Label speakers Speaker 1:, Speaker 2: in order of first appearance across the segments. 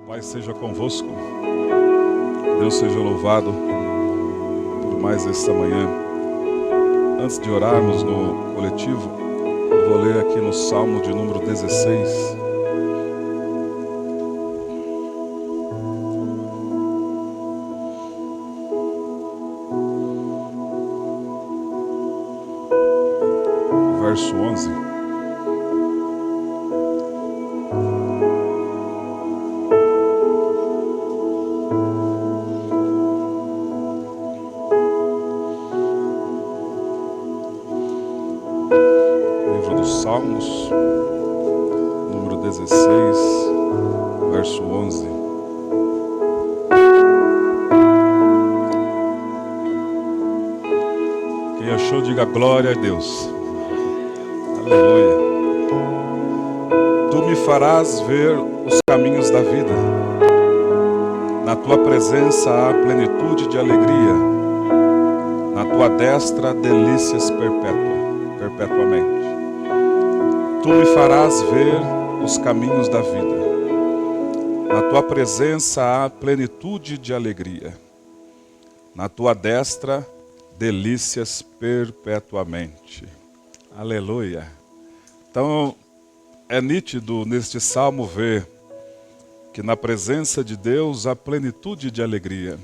Speaker 1: Pai seja convosco, Deus seja louvado por mais esta manhã. Antes de orarmos no coletivo, eu vou ler aqui no Salmo de número 16. Verso 11. Salmos, número 16, verso 11. Quem achou, diga glória a Deus. Aleluia. Tu me farás ver os caminhos da vida. Na tua presença há plenitude de alegria. Na tua destra, delícias perpetuamente. Tu me farás ver os caminhos da vida. Na tua presença há plenitude de alegria. Na tua destra, delícias perpetuamente. Aleluia. Então, é nítido neste salmo ver que na presença de Deus há plenitude de alegria.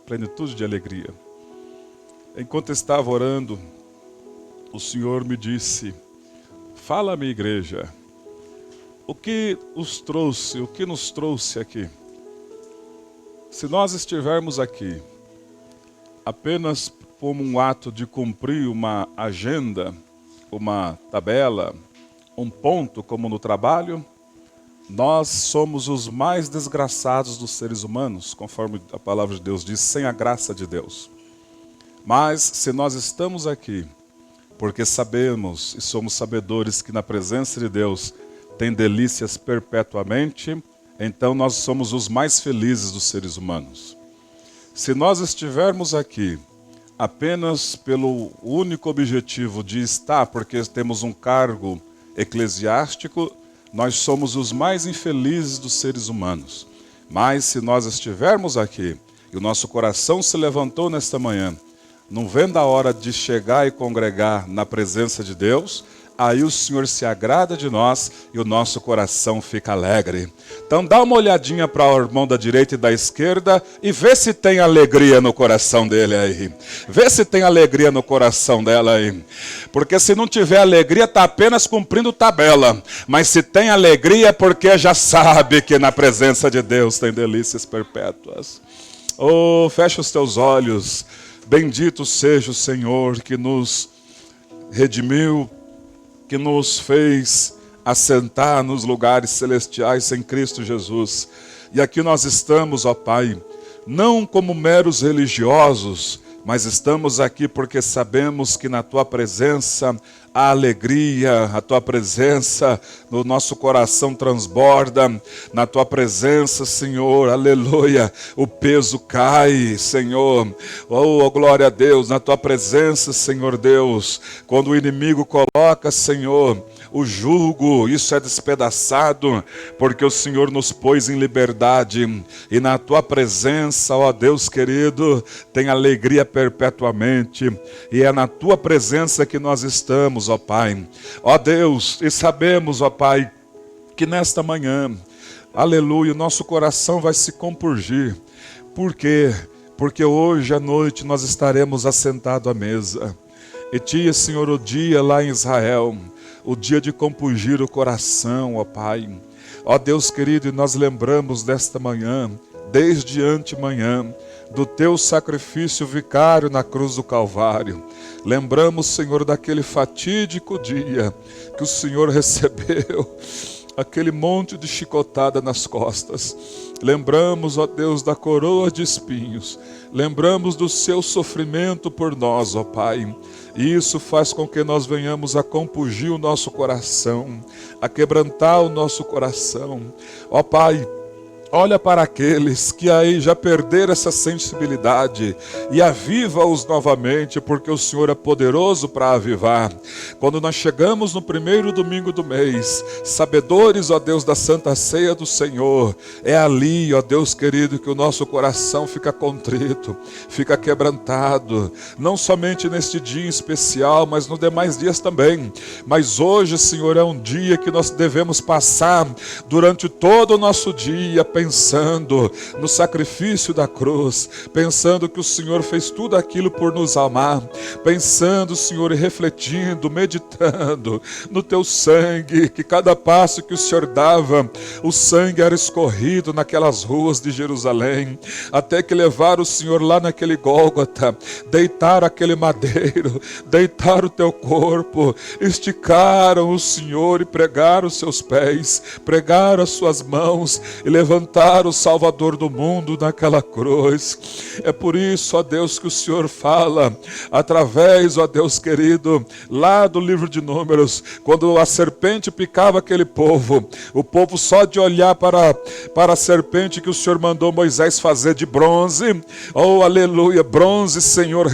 Speaker 1: Plenitude de alegria. Enquanto estava orando, o Senhor me disse: fala-me, igreja, o que nos trouxe aqui? Se nós estivermos aqui apenas como um ato de cumprir uma agenda, uma tabela, um ponto como no trabalho, nós somos os mais desgraçados dos seres humanos, conforme a palavra de Deus diz, sem a graça de Deus. Mas se nós estamos aqui porque sabemos e somos sabedores que na presença de Deus tem delícias perpetuamente, então nós somos os mais felizes dos seres humanos. Se nós estivermos aqui apenas pelo único objetivo de estar, porque temos um cargo eclesiástico, nós somos os mais infelizes dos seres humanos. Mas se nós estivermos aqui e o nosso coração se levantou nesta manhã, não vendo a hora de chegar e congregar na presença de Deus, aí o Senhor se agrada de nós e o nosso coração fica alegre. Então dá uma olhadinha para o irmão da direita e da esquerda e vê se tem alegria no coração dele aí. Vê se tem alegria no coração dela aí. Porque se não tiver alegria, está apenas cumprindo tabela. Mas se tem alegria é porque já sabe que na presença de Deus tem delícias perpétuas. Oh, fecha os teus olhos. Bendito seja o Senhor que nos redimiu, que nos fez assentar nos lugares celestiais em Cristo Jesus. E aqui nós estamos, ó Pai, não como meros religiosos, mas estamos aqui porque sabemos que na Tua presença há alegria, a Tua presença no nosso coração transborda, na Tua presença, Senhor, aleluia, o peso cai, Senhor, oh glória a Deus, na Tua presença, Senhor Deus, quando o inimigo coloca, Senhor, o jugo, isso é despedaçado, porque o Senhor nos pôs em liberdade, e na Tua presença, ó Deus querido, tem alegria perpetuamente, e é na Tua presença que nós estamos, ó Pai. Ó Deus, e sabemos, ó Pai, que nesta manhã, aleluia, nosso coração vai se compurgir. Por quê? Porque hoje à noite nós estaremos assentados à mesa. E tinha, Senhor, o dia lá em Israel, o dia de compungir o coração, ó Pai. Ó Deus querido, e nós lembramos desta manhã, desde antemanhã, do Teu sacrifício vicário na cruz do Calvário. Lembramos, Senhor, daquele fatídico dia que o Senhor recebeu aquele monte de chicotada nas costas. Lembramos, ó Deus, da coroa de espinhos. Lembramos do Seu sofrimento por nós, ó Pai. E isso faz com que nós venhamos a compungir o nosso coração, a quebrantar o nosso coração. Ó Pai, Olha para aqueles que aí já perderam essa sensibilidade e aviva-os novamente, porque o Senhor é poderoso para avivar. Quando nós chegamos no primeiro domingo do mês, sabedores, ó Deus, da Santa Ceia do Senhor, é ali, ó Deus querido, que o nosso coração fica contrito, fica quebrantado, não somente neste dia em especial, mas nos demais dias também. Mas hoje, Senhor, é um dia que nós devemos passar durante todo o nosso dia pensando no sacrifício da cruz, pensando que o Senhor fez tudo aquilo por nos amar, pensando, Senhor, e refletindo, meditando no teu sangue, que cada passo que o Senhor dava, o sangue era escorrido naquelas ruas de Jerusalém, até que levaram o Senhor lá naquele Gólgota, deitaram aquele madeiro, deitaram o teu corpo, esticaram o Senhor e pregaram os seus pés, pregaram as suas mãos e levantaram o Salvador do mundo naquela cruz. É por isso, ó Deus, que o Senhor fala através, ó Deus querido, lá do livro de Números, quando a serpente picava aquele povo, o povo só de olhar para a serpente que o Senhor mandou Moisés fazer de bronze, oh aleluia, bronze, Senhor,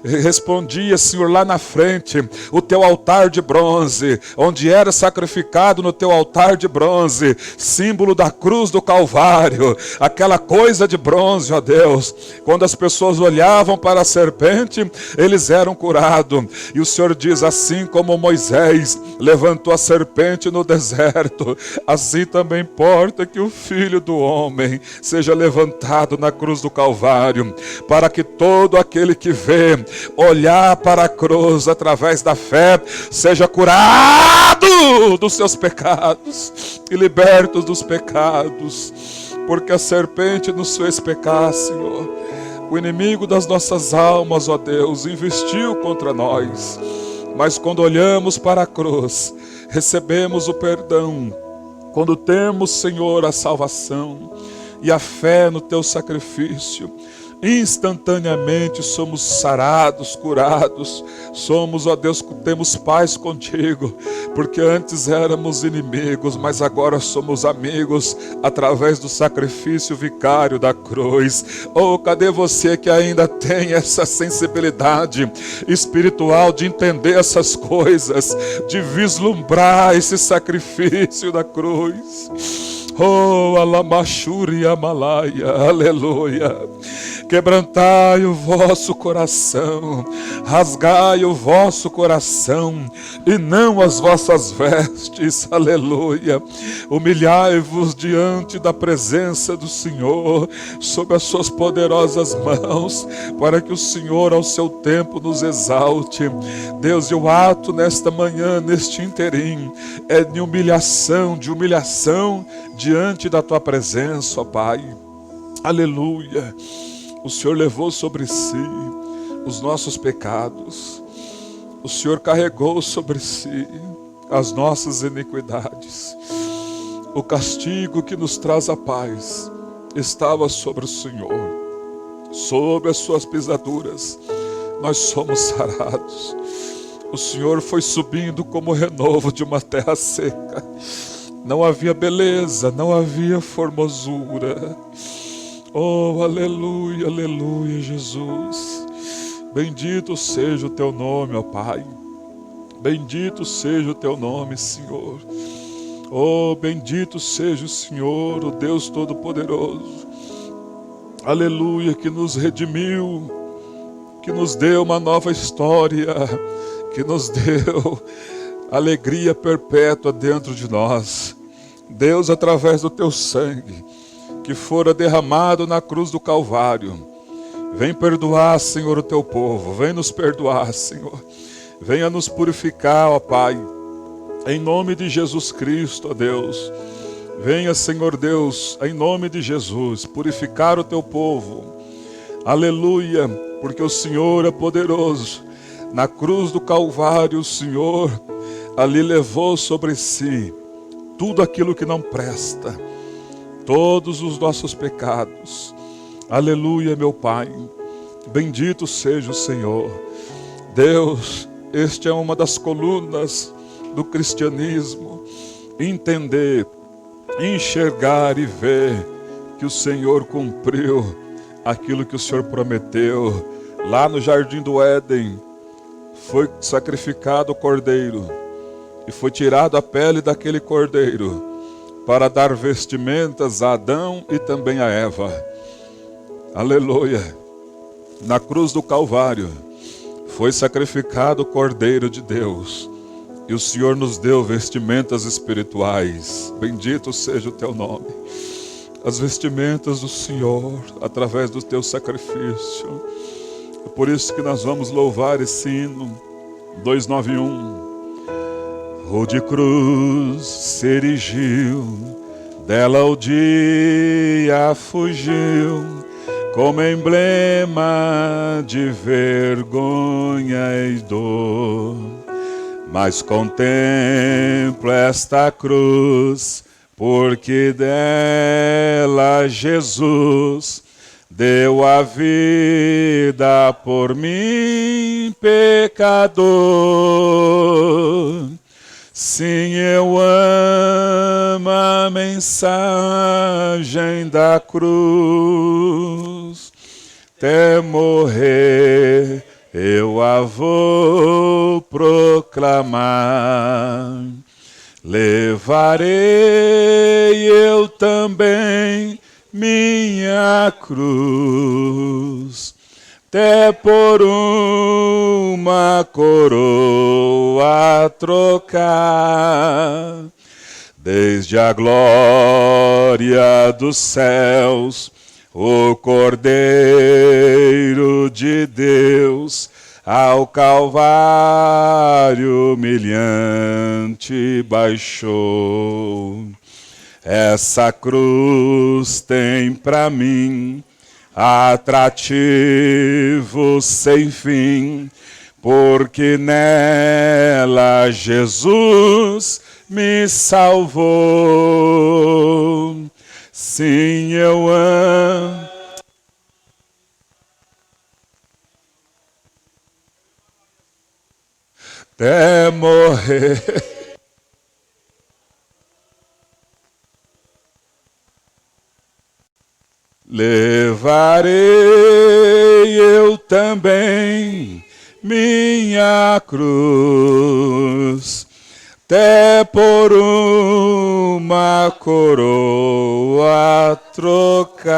Speaker 1: respondia, Senhor, lá na frente, o teu altar de bronze, onde era sacrificado no teu altar de bronze, símbolo da cruz do Calvário, aquela coisa de bronze, ó Deus, quando as pessoas olhavam para a serpente, eles eram curados. E o Senhor diz, assim como Moisés levantou a serpente no deserto, assim também importa que o Filho do Homem seja levantado na cruz do Calvário, para que todo aquele que vê, olhar para a cruz através da fé, seja curado dos seus pecados e liberto dos pecados, porque a serpente nos fez pecar, Senhor. O inimigo das nossas almas, ó Deus, investiu contra nós, mas quando olhamos para a cruz, recebemos o perdão. Quando temos, Senhor, a salvação e a fé no teu sacrifício, instantaneamente somos sarados, curados, somos, ó Deus, temos paz contigo, porque antes éramos inimigos, mas agora somos amigos através do sacrifício vicário da cruz. Oh, cadê você que ainda tem essa sensibilidade espiritual de entender essas coisas, de vislumbrar esse sacrifício da cruz? Oh, alamachuri amalaia, aleluia. Quebrantai o vosso coração, rasgai o vosso coração, e não as vossas vestes, aleluia. Humilhai-vos diante da presença do Senhor, sob as suas poderosas mãos, para que o Senhor ao seu tempo nos exalte. Deus, e o ato nesta manhã, neste interim, é de humilhação diante da tua presença, ó Pai. Aleluia. O Senhor levou sobre si os nossos pecados. O Senhor carregou sobre si as nossas iniquidades. O castigo que nos traz a paz estava sobre o Senhor. Sob as suas pisaduras nós somos sarados. O Senhor foi subindo como renovo de uma terra seca. Não havia beleza, não havia formosura. Oh, aleluia, aleluia, Jesus. Bendito seja o teu nome, ó Pai. Bendito seja o teu nome, Senhor. Oh, bendito seja o Senhor, o Deus Todo-Poderoso. Aleluia, que nos redimiu, que nos deu uma nova história, que nos deu alegria perpétua dentro de nós. Deus, através do teu sangue, que fora derramado na cruz do Calvário, vem perdoar, Senhor, o teu povo, vem nos perdoar, Senhor, venha nos purificar, ó Pai, em nome de Jesus Cristo, ó Deus, venha, Senhor Deus, em nome de Jesus, purificar o teu povo, aleluia, porque o Senhor é poderoso. Na cruz do Calvário, o Senhor ali levou sobre si tudo aquilo que não presta, todos os nossos pecados. Aleluia, meu Pai. Bendito seja o Senhor. Deus, este é uma das colunas do cristianismo. Entender, enxergar e ver que o Senhor cumpriu aquilo que o Senhor prometeu. Lá no jardim do Éden foi sacrificado o cordeiro e foi tirado a pele daquele cordeiro para dar vestimentas a Adão e também a Eva. Aleluia! Na cruz do Calvário foi sacrificado o Cordeiro de Deus e o Senhor nos deu vestimentas espirituais. Bendito seja o teu nome. As vestimentas do Senhor através do teu sacrifício. É por isso que nós vamos louvar esse hino 291. O de cruz se erigiu, dela o dia fugiu, como emblema de vergonha e dor. Mas contemplo esta cruz, porque dela Jesus deu a vida por mim, pecador. Sim, eu amo a mensagem da cruz, até morrer eu a vou proclamar. Levarei eu também minha cruz, até por uma coroa trocar. Desde a glória dos céus, o Cordeiro de Deus ao Calvário humilhante baixou. Essa cruz tem pra mim atrativo sem fim, porque nela Jesus me salvou. Sim, eu amo. Até morrer. Levarei eu também minha cruz, até por uma coroa trocar.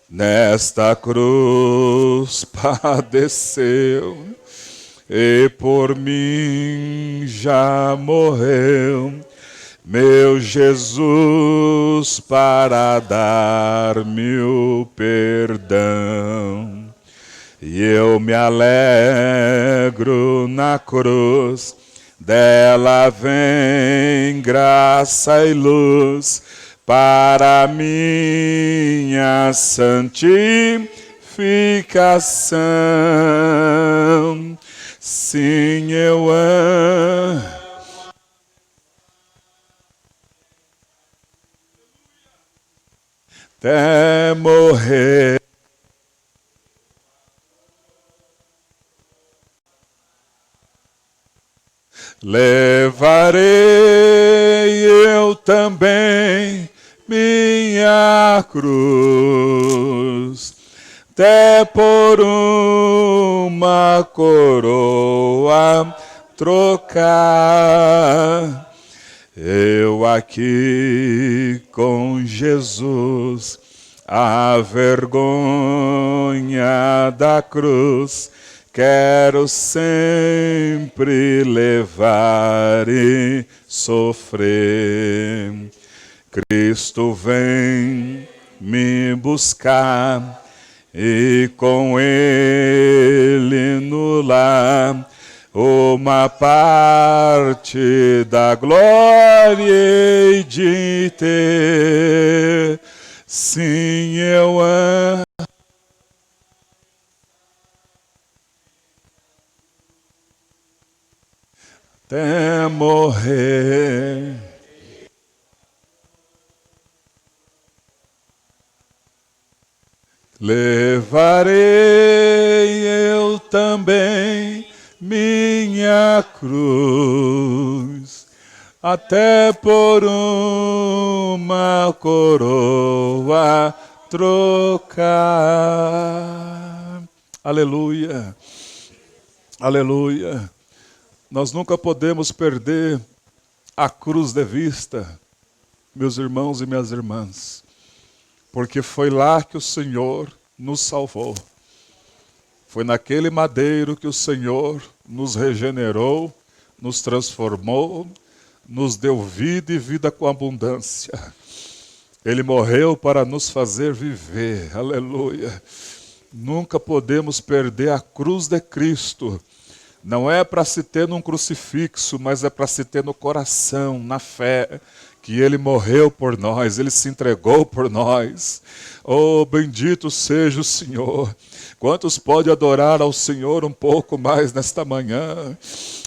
Speaker 1: Nesta cruz padeceu e por mim já morreu meu Jesus para dar-me o perdão. E eu me alegro na cruz, dela vem graça e luz para minha santificação. Sim, eu amo. Até morrer. Levarei eu também minha cruz, até por uma coroa trocar. Eu aqui com Jesus, a vergonha da cruz, quero sempre levar e sofrer. Cristo vem me buscar e com Ele no lar uma parte da glória hei de ter. Sim, eu amo. Até morrer. Levarei eu também minha cruz, até por uma uma coroa trocar. Aleluia. Aleluia. Nós nunca podemos perder a cruz de vista, meus irmãos e minhas irmãs, porque foi lá que o Senhor nos salvou. Foi naquele madeiro que o Senhor nos regenerou, nos transformou, nos deu vida e vida com abundância. Ele morreu para nos fazer viver. Aleluia. Nunca podemos perder a cruz de Cristo. Não é para se ter num crucifixo, mas é para se ter no coração, na fé, que Ele morreu por nós, Ele se entregou por nós. Oh, bendito seja o Senhor. Quantos podem adorar ao Senhor um pouco mais nesta manhã?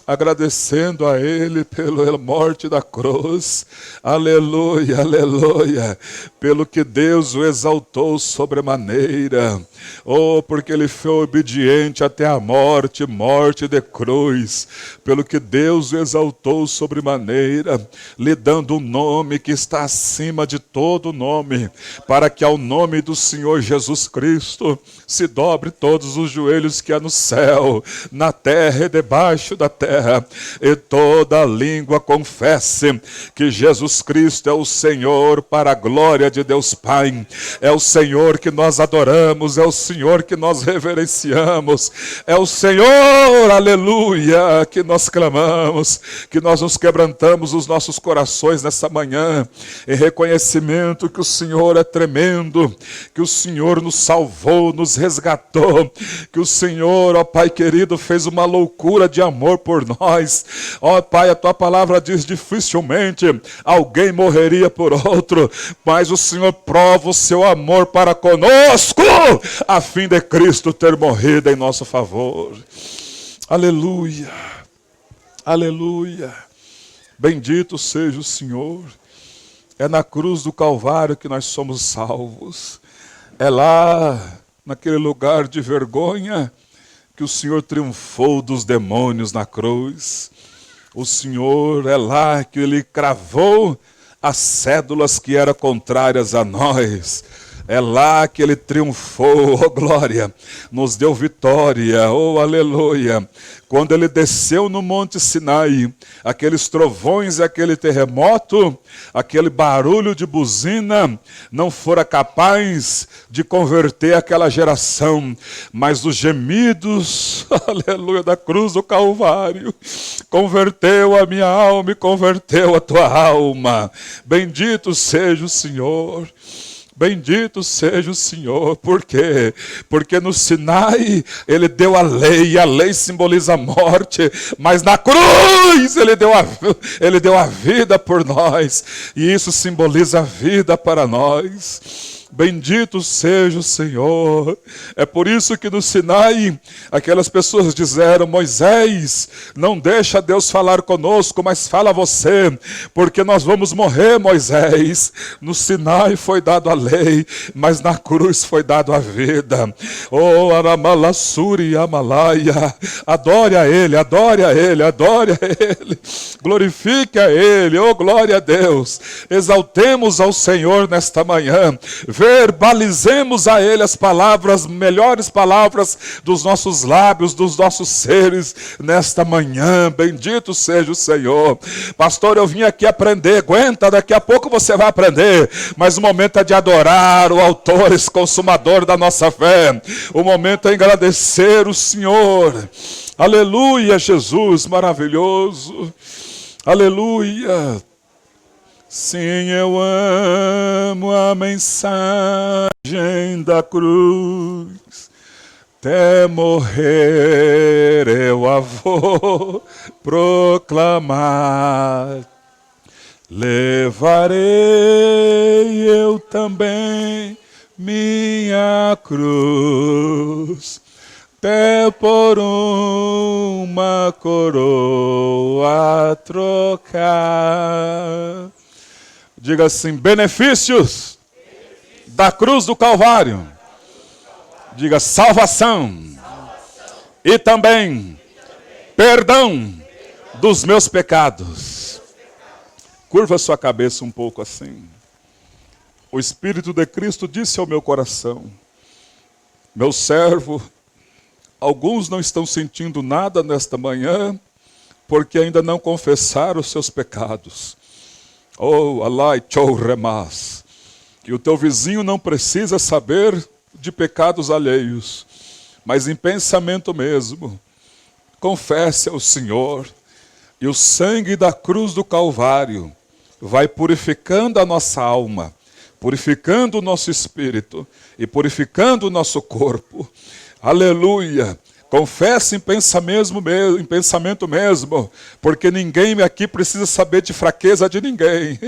Speaker 1: Agradecendo a Ele pela morte da cruz. Aleluia, aleluia. Pelo que Deus o exaltou sobremaneira. Oh, porque Ele foi obediente até a morte, morte de cruz. Pelo que Deus o exaltou sobremaneira, lhe dando um nome que está acima de todo nome, para que ao nome do Senhor Jesus Cristo se dobre todos os joelhos que há no céu, na terra e debaixo da terra, e toda língua confesse que Jesus Cristo é o Senhor, para a glória de Deus Pai. É o Senhor que nós adoramos, é o Senhor que nós reverenciamos, é o Senhor, aleluia, que nós clamamos, que nós nos quebrantamos os nossos corações nessa manhã, em reconhecimento que o Senhor é tremendo, que o Senhor nos salvou, nos resgatou, que o Senhor, ó Pai querido, fez uma loucura de amor por nós. Ó Pai, a Tua palavra diz: dificilmente alguém morreria por outro, mas o Senhor prova o seu amor para conosco, a fim de Cristo ter morrido em nosso favor. Aleluia, aleluia, bendito seja o Senhor. É na cruz do Calvário que nós somos salvos. É lá, naquele lugar de vergonha, que o Senhor triunfou dos demônios na cruz. O Senhor, é lá que Ele cravou as cédulas que eram contrárias a nós. É lá que Ele triunfou, oh glória, nos deu vitória, oh aleluia. Quando Ele desceu no Monte Sinai, aqueles trovões e aquele terremoto, aquele barulho de buzina, não fora capaz de converter aquela geração, mas os gemidos, aleluia, da cruz do Calvário, converteu a minha alma e converteu a tua alma. Bendito seja o Senhor. Bendito seja o Senhor. Por quê? Porque no Sinai Ele deu a lei, e a lei simboliza a morte, mas na cruz Ele deu a vida por nós, e isso simboliza a vida para nós. Bendito seja o Senhor. É por isso que no Sinai, aquelas pessoas disseram: Moisés, não deixa Deus falar conosco, mas fala você, porque nós vamos morrer, Moisés. No Sinai foi dado a lei, mas na cruz foi dado a vida. Oh, Aramalassuri Amalaia, adore a Ele, adore a Ele, adore a Ele, glorifique a Ele, oh glória a Deus. Exaltemos ao Senhor nesta manhã, verbalizemos a Ele as palavras, melhores palavras dos nossos lábios, dos nossos seres nesta manhã. Bendito seja o Senhor. Pastor, eu vim aqui aprender. Aguenta, daqui a pouco você vai aprender, mas o momento é de adorar o autor e consumador da nossa fé. O momento é agradecer o Senhor. Aleluia, Jesus maravilhoso. Aleluia. Sim, eu amo a mensagem da cruz, até morrer eu a vou proclamar. Levarei eu também minha cruz, até por uma coroa trocar. Diga assim: benefícios da cruz do Calvário. Diga: salvação. E também perdão dos meus pecados. Curva sua cabeça um pouco assim. o Espírito de Cristo disse ao meu coração: meu servo, alguns não estão sentindo nada nesta manhã, porque ainda não confessaram os seus pecados. Oh, alai chou remas. E o teu vizinho não precisa saber de pecados alheios, mas em pensamento mesmo, confesse ao Senhor, e o sangue da cruz do Calvário vai purificando a nossa alma, purificando o nosso espírito e purificando o nosso corpo. Aleluia! Confesse em pensamento mesmo, porque ninguém aqui precisa saber de fraqueza de ninguém.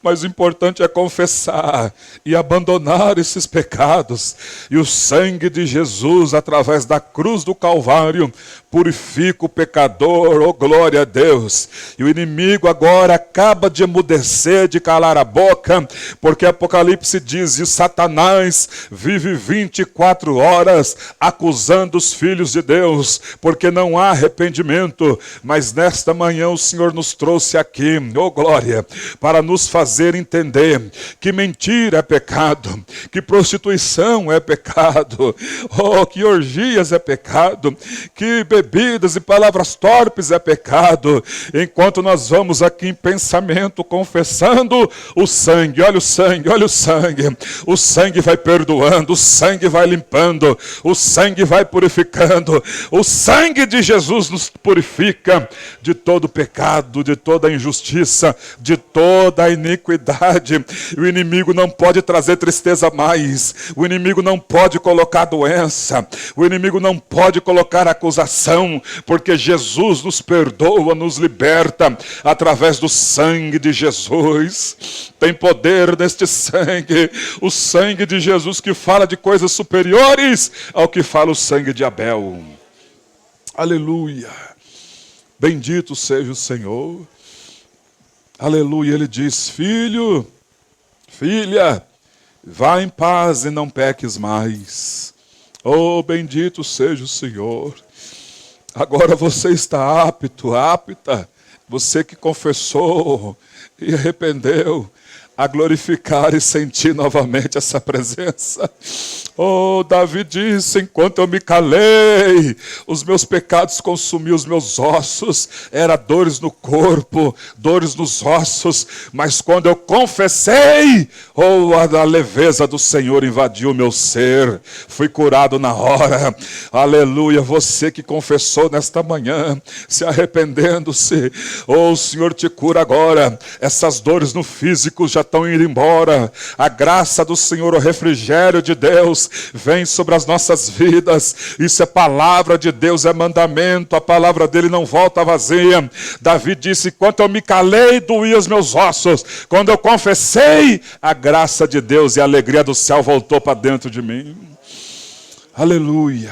Speaker 1: Mas o importante é confessar e abandonar esses pecados. E o sangue de Jesus, através da cruz do Calvário, purifica o pecador. Oh, glória a Deus! E o inimigo agora acaba de emudecer, de calar a boca, porque Apocalipse diz: e Satanás vive 24 horas acusando os filhos de Deus, porque não há arrependimento. Mas nesta manhã o Senhor nos trouxe aqui, oh glória, para nos fazer entender que mentira é pecado, que prostituição é pecado, oh, que orgias é pecado, que bebidas e palavras torpes é pecado, enquanto nós vamos aqui em pensamento confessando o sangue. Olha o sangue, olha o sangue vai perdoando, o sangue vai limpando, o sangue vai purificando, o sangue de Jesus nos purifica de todo pecado, de toda injustiça, de toda a iniquidade. O inimigo não pode trazer tristeza mais, o inimigo não pode colocar doença, o inimigo não pode colocar acusação, porque Jesus nos perdoa, nos liberta através do sangue de Jesus. Tem poder neste sangue, o sangue de Jesus, que fala de coisas superiores ao que fala o sangue de Abel. Aleluia! Bendito seja o Senhor. Aleluia! Ele diz: filho, filha, vá em paz e não peques mais. Oh, bendito seja o Senhor. Agora você está apta, você que confessou e arrependeu, a glorificar e sentir novamente essa presença. Oh, Davi disse: enquanto eu me calei, os meus pecados consumiam os meus ossos, era dores no corpo, dores nos ossos, mas quando eu confessei, oh, a leveza do Senhor invadiu o meu ser, fui curado na hora. Aleluia! Você que confessou nesta manhã, se arrependendo-se, oh, o Senhor te cura agora. Essas dores no físico já estão indo embora. A graça do Senhor, o refrigério de Deus vem sobre as nossas vidas. Isso é palavra de Deus, é mandamento. A palavra dele não volta vazia. Davi disse: enquanto eu me calei, doía os meus ossos. Quando eu confessei, a graça de Deus e a alegria do céu voltou para dentro de mim. Aleluia!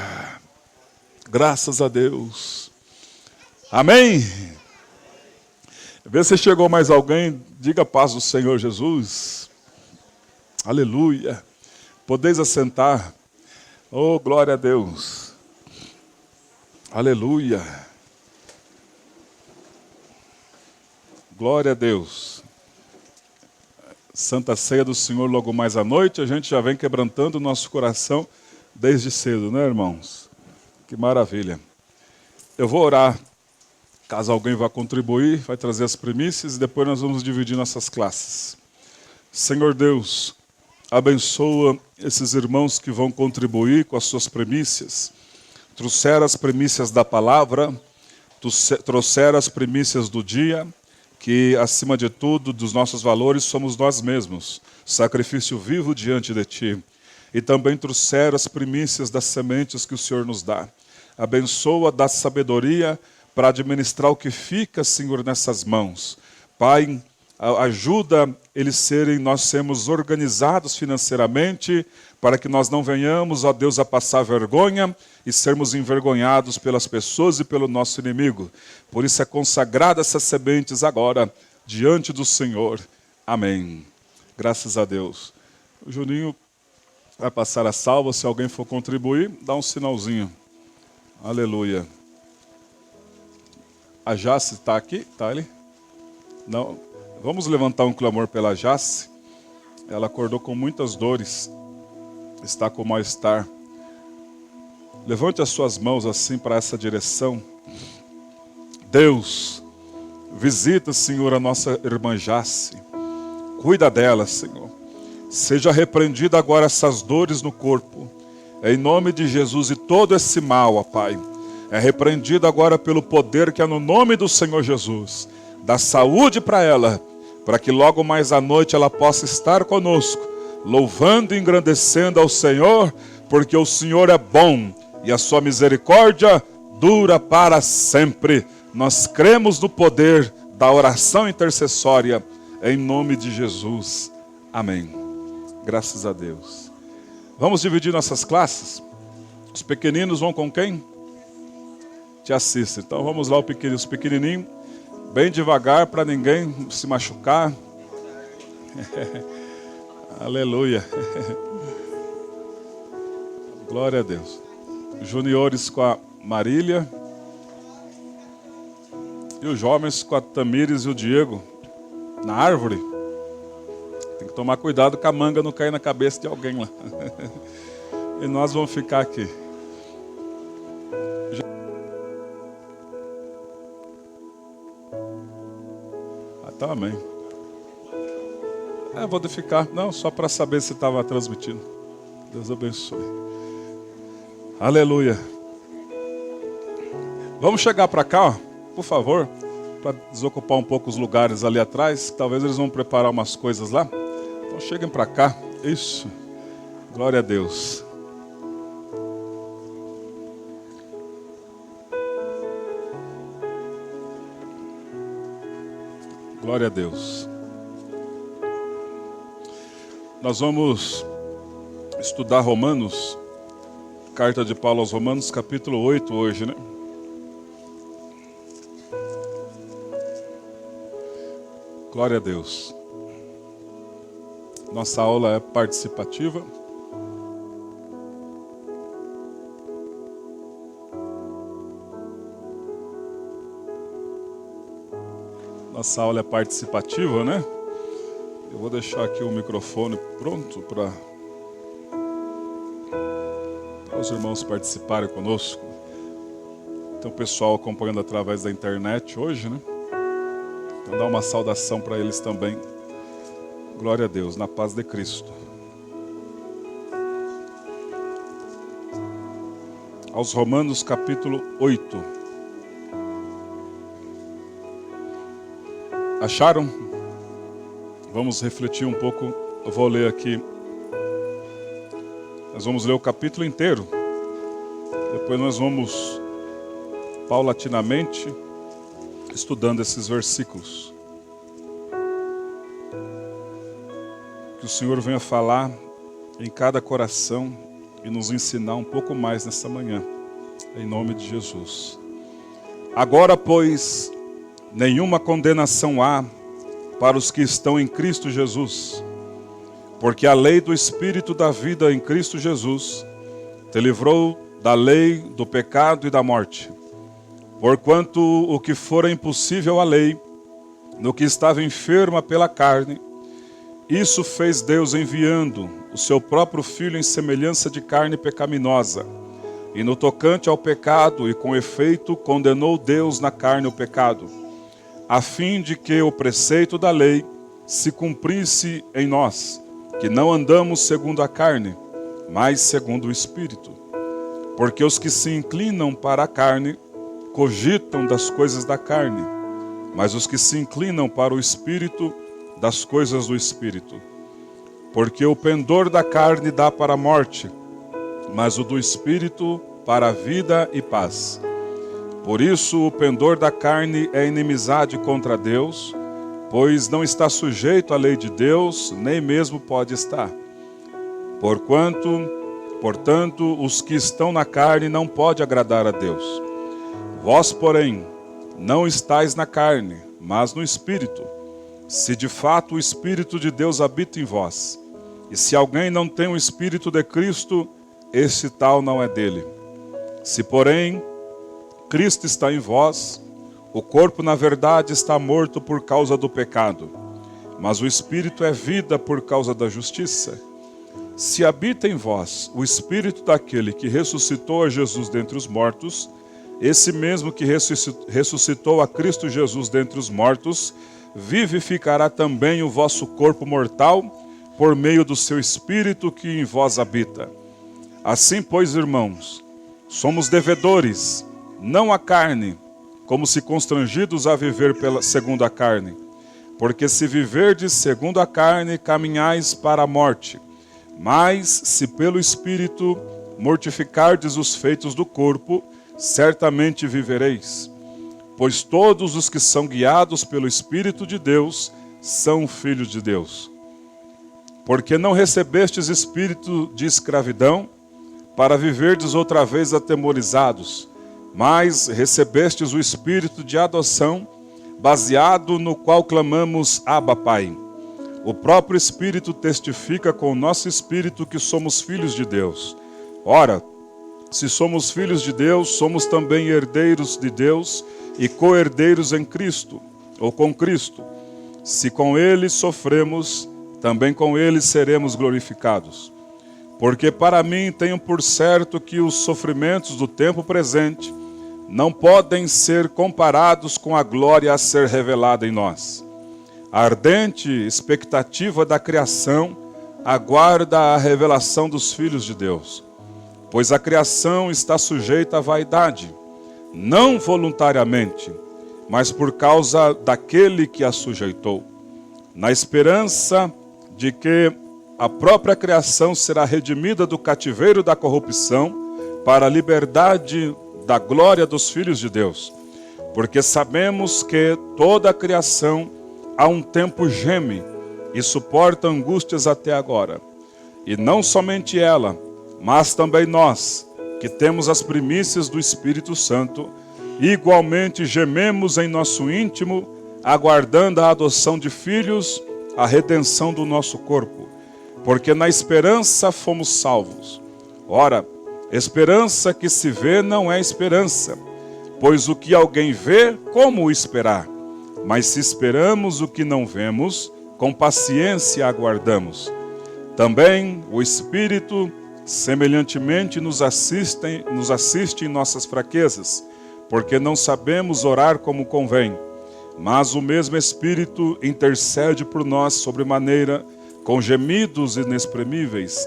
Speaker 1: Graças a Deus. Amém? Vê se chegou mais alguém. Diga a paz do Senhor Jesus. Aleluia. Podeis assentar. Oh, glória a Deus. Aleluia. Glória a Deus. Santa Ceia do Senhor logo mais à noite. A gente já vem quebrantando o nosso coração desde cedo, né, irmãos? Que maravilha. Eu vou orar. Caso alguém vá contribuir, vai trazer as primícias e depois nós vamos dividir nossas classes. Senhor Deus, abençoa esses irmãos que vão contribuir com as suas primícias. Trouxeram as primícias da palavra, trouxeram as primícias do dia, que acima de tudo, dos nossos valores, somos nós mesmos, sacrifício vivo diante de Ti. E também trouxeram as primícias das sementes que o Senhor nos dá. Abençoa, dá sabedoria para administrar o que fica, Senhor, nessas mãos. Pai, ajuda nós sermos organizados financeiramente, para que nós não venhamos, ó Deus, a passar vergonha e sermos envergonhados pelas pessoas e pelo nosso inimigo. Por isso é consagrada essas sementes agora, diante do Senhor. Amém. Graças a Deus. O Juninho vai passar a salva. Se alguém for contribuir, dá um sinalzinho. Aleluia. A Jace está aqui? Está ali? Não. Vamos levantar um clamor pela Jace. Ela acordou com muitas dores, está com mal-estar. Levante as suas mãos assim para essa direção. Deus, visita, Senhor, a nossa irmã Jace. Cuida dela, Senhor. Seja repreendida agora essas dores no corpo. Em nome de Jesus, e todo esse mal, ó Pai, é repreendido agora pelo poder que é no nome do Senhor Jesus. Dá saúde para ela, para que logo mais à noite ela possa estar conosco, louvando e engrandecendo ao Senhor, porque o Senhor é bom e a sua misericórdia dura para sempre. Nós cremos no poder da oração intercessória, em nome de Jesus. Amém. Graças a Deus. Vamos dividir nossas classes? Os pequeninos vão com quem? Te assistem. Então vamos lá, os pequenininhos, bem devagar para ninguém se machucar. Aleluia. Glória a Deus. Juniores com a Marília. E os jovens com a Tamires e o Diego. Na árvore. Tem que tomar cuidado que a manga não cair na cabeça de alguém lá. E nós vamos ficar aqui. Tá, amém. Vou ficar, não, só para saber se estava transmitindo. Deus abençoe. Aleluia. Vamos chegar para cá, ó, por favor, para desocupar um pouco os lugares ali atrás. Talvez eles vão preparar umas coisas lá. Então cheguem para cá. Isso. Glória a Deus. Glória a Deus. Nós vamos estudar Romanos, carta de Paulo aos Romanos, capítulo 8 hoje, né? Glória a Deus. Nossa aula é participativa. Nossa aula é participativa, né? Eu vou deixar aqui o microfone pronto para os irmãos participarem conosco. Tem o pessoal acompanhando através da internet hoje, né? Então dá uma saudação para eles também. Glória a Deus, na paz de Cristo. Aos Romanos capítulo 8. Acharam? Vamos refletir um pouco. Eu vou ler aqui. Nós vamos ler o capítulo inteiro. Depois nós vamos paulatinamente estudando esses versículos. Que o Senhor venha falar em cada coração e nos ensinar um pouco mais nessa manhã. Em nome de Jesus. Agora, pois, nenhuma condenação há para os que estão em Cristo Jesus, porque a lei do Espírito da vida em Cristo Jesus te livrou da lei, do pecado e da morte. Porquanto o que fora impossível à lei, no que estava enferma pela carne, isso fez Deus enviando o seu próprio Filho em semelhança de carne pecaminosa, e no tocante ao pecado, e com efeito, condenou Deus na carne o pecado, a fim de que o preceito da lei se cumprisse em nós, que não andamos segundo a carne, mas segundo o Espírito. Porque os que se inclinam para a carne, cogitam das coisas da carne, mas os que se inclinam para o Espírito, das coisas do Espírito. Porque o pendor da carne dá para a morte, mas o do Espírito para a vida e paz. Por isso o pendor da carne é inimizade contra Deus, pois não está sujeito à lei de Deus, nem mesmo pode estar. Portanto, os que estão na carne não podem agradar a Deus. Vós, porém, não estáis na carne, mas no Espírito, se de fato o Espírito de Deus habita em vós. E se alguém não tem o Espírito de Cristo, esse tal não é dele. Se, porém, Cristo está em vós, o corpo, na verdade, está morto por causa do pecado, mas o Espírito é vida por causa da justiça. Se habita em vós o Espírito daquele que ressuscitou a Jesus dentre os mortos, esse mesmo que ressuscitou a Cristo Jesus dentre os mortos, vivificará também o vosso corpo mortal por meio do seu Espírito que em vós habita. Assim, pois, irmãos, somos devedores, não à carne, como se constrangidos a viver segundo a carne. Porque se viverdes segundo a carne, caminhais para a morte. Mas, se pelo Espírito mortificardes os feitos do corpo, certamente vivereis. Pois todos os que são guiados pelo Espírito de Deus são filhos de Deus. Porque não recebestes espírito de escravidão, para viverdes outra vez atemorizados, mas recebestes o Espírito de adoção, baseado no qual clamamos, Abba, Pai. O próprio Espírito testifica com o nosso espírito que somos filhos de Deus. Ora, se somos filhos de Deus, somos também herdeiros de Deus e co-herdeiros em Cristo, ou com Cristo. Se com Ele sofremos, também com Ele seremos glorificados. Porque para mim tenho por certo que os sofrimentos do tempo presente não podem ser comparados com a glória a ser revelada em nós. A ardente expectativa da criação aguarda a revelação dos filhos de Deus. Pois a criação está sujeita à vaidade, não voluntariamente, mas por causa daquele que a sujeitou, na esperança de que a própria criação será redimida do cativeiro da corrupção para a liberdade da glória dos filhos de Deus. Porque sabemos que toda a criação há um tempo geme e suporta angústias até agora. E não somente ela, mas também nós, que temos as primícias do Espírito Santo, igualmente gememos em nosso íntimo, aguardando a adoção de filhos, a redenção do nosso corpo. Porque na esperança fomos salvos. Ora, esperança que se vê não é esperança, pois o que alguém vê, como o esperar? Mas se esperamos o que não vemos, com paciência aguardamos. Também o Espírito, semelhantemente, nos assiste em nossas fraquezas, porque não sabemos orar como convém. Mas o mesmo Espírito intercede por nós sobremaneira, com gemidos inexprimíveis.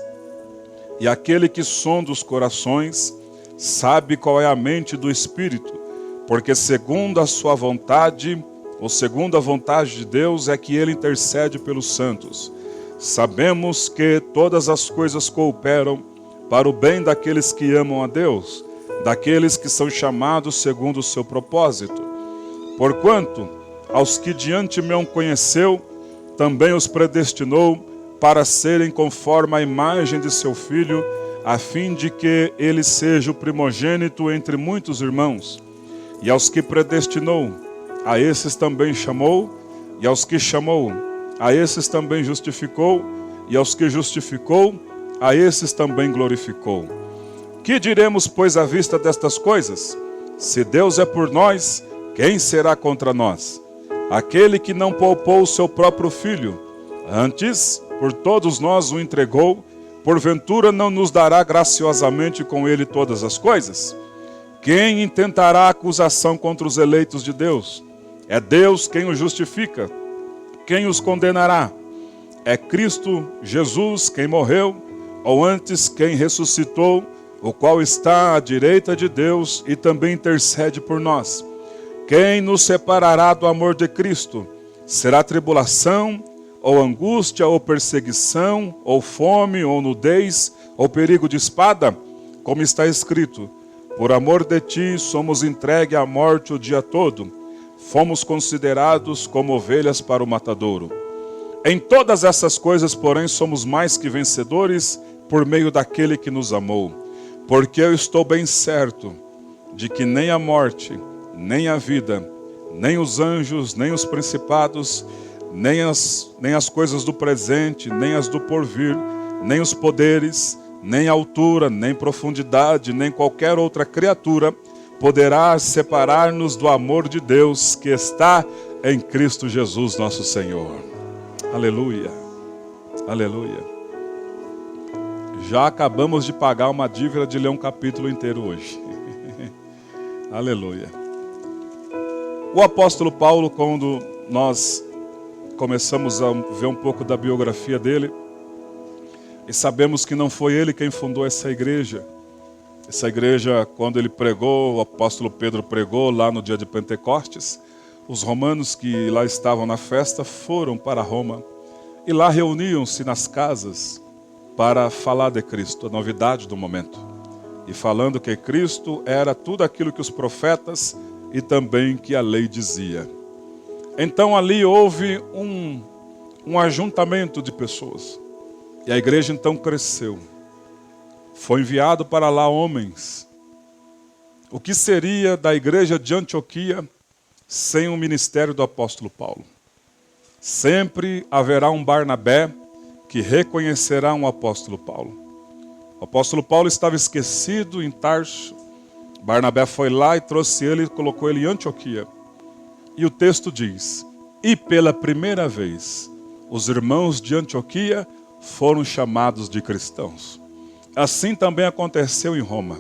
Speaker 1: E aquele que sonda os corações sabe qual é a mente do Espírito, porque segundo a sua vontade, ou segundo a vontade de Deus, é que ele intercede pelos santos. Sabemos que todas as coisas cooperam para o bem daqueles que amam a Deus, daqueles que são chamados segundo o seu propósito. Porquanto, aos que de antemão conheceu, também os predestinou para serem conforme a imagem de seu Filho, a fim de que ele seja o primogênito entre muitos irmãos. E aos que predestinou, a esses também chamou, e aos que chamou, a esses também justificou, e aos que justificou, a esses também glorificou. Que diremos, pois, à vista destas coisas? Se Deus é por nós, quem será contra nós? Aquele que não poupou o seu próprio Filho, antes, por todos nós o entregou, porventura não nos dará graciosamente com ele todas as coisas? Quem intentará acusação contra os eleitos de Deus? É Deus quem os justifica. Quem os condenará? É Cristo Jesus quem morreu, ou antes quem ressuscitou, o qual está à direita de Deus e também intercede por nós. Quem nos separará do amor de Cristo? Será tribulação, ou angústia, ou perseguição, ou fome, ou nudez, ou perigo de espada? Como está escrito, por amor de ti somos entregues à morte o dia todo. Fomos considerados como ovelhas para o matadouro. Em todas essas coisas, porém, somos mais que vencedores por meio daquele que nos amou. Porque eu estou bem certo de que nem a morte, nem a vida, nem os anjos, nem os principados, nem as coisas do presente, nem as do porvir, nem os poderes, nem a altura, nem profundidade, nem qualquer outra criatura poderá separar-nos do amor de Deus que está em Cristo Jesus, nosso Senhor. Aleluia. Aleluia. Já acabamos de pagar uma dívida de ler um capítulo inteiro hoje. Aleluia. O apóstolo Paulo, quando nós começamos a ver um pouco da biografia dele, e sabemos que não foi ele quem fundou essa igreja. Essa igreja, quando ele pregou, o apóstolo Pedro pregou lá no dia de Pentecostes, os romanos que lá estavam na festa foram para Roma e lá reuniam-se nas casas para falar de Cristo, a novidade do momento. E falando que Cristo era tudo aquilo que os profetas e também que a lei dizia. Então ali houve um ajuntamento de pessoas. E a igreja então cresceu. Foi enviado para lá homens. O que seria da igreja de Antioquia sem o ministério do apóstolo Paulo? Sempre haverá um Barnabé que reconhecerá um apóstolo Paulo. O apóstolo Paulo estava esquecido em Tarso. Barnabé foi lá e trouxe ele e colocou ele em Antioquia. E o texto diz: e pela primeira vez os irmãos de Antioquia foram chamados de cristãos. Assim também aconteceu em Roma.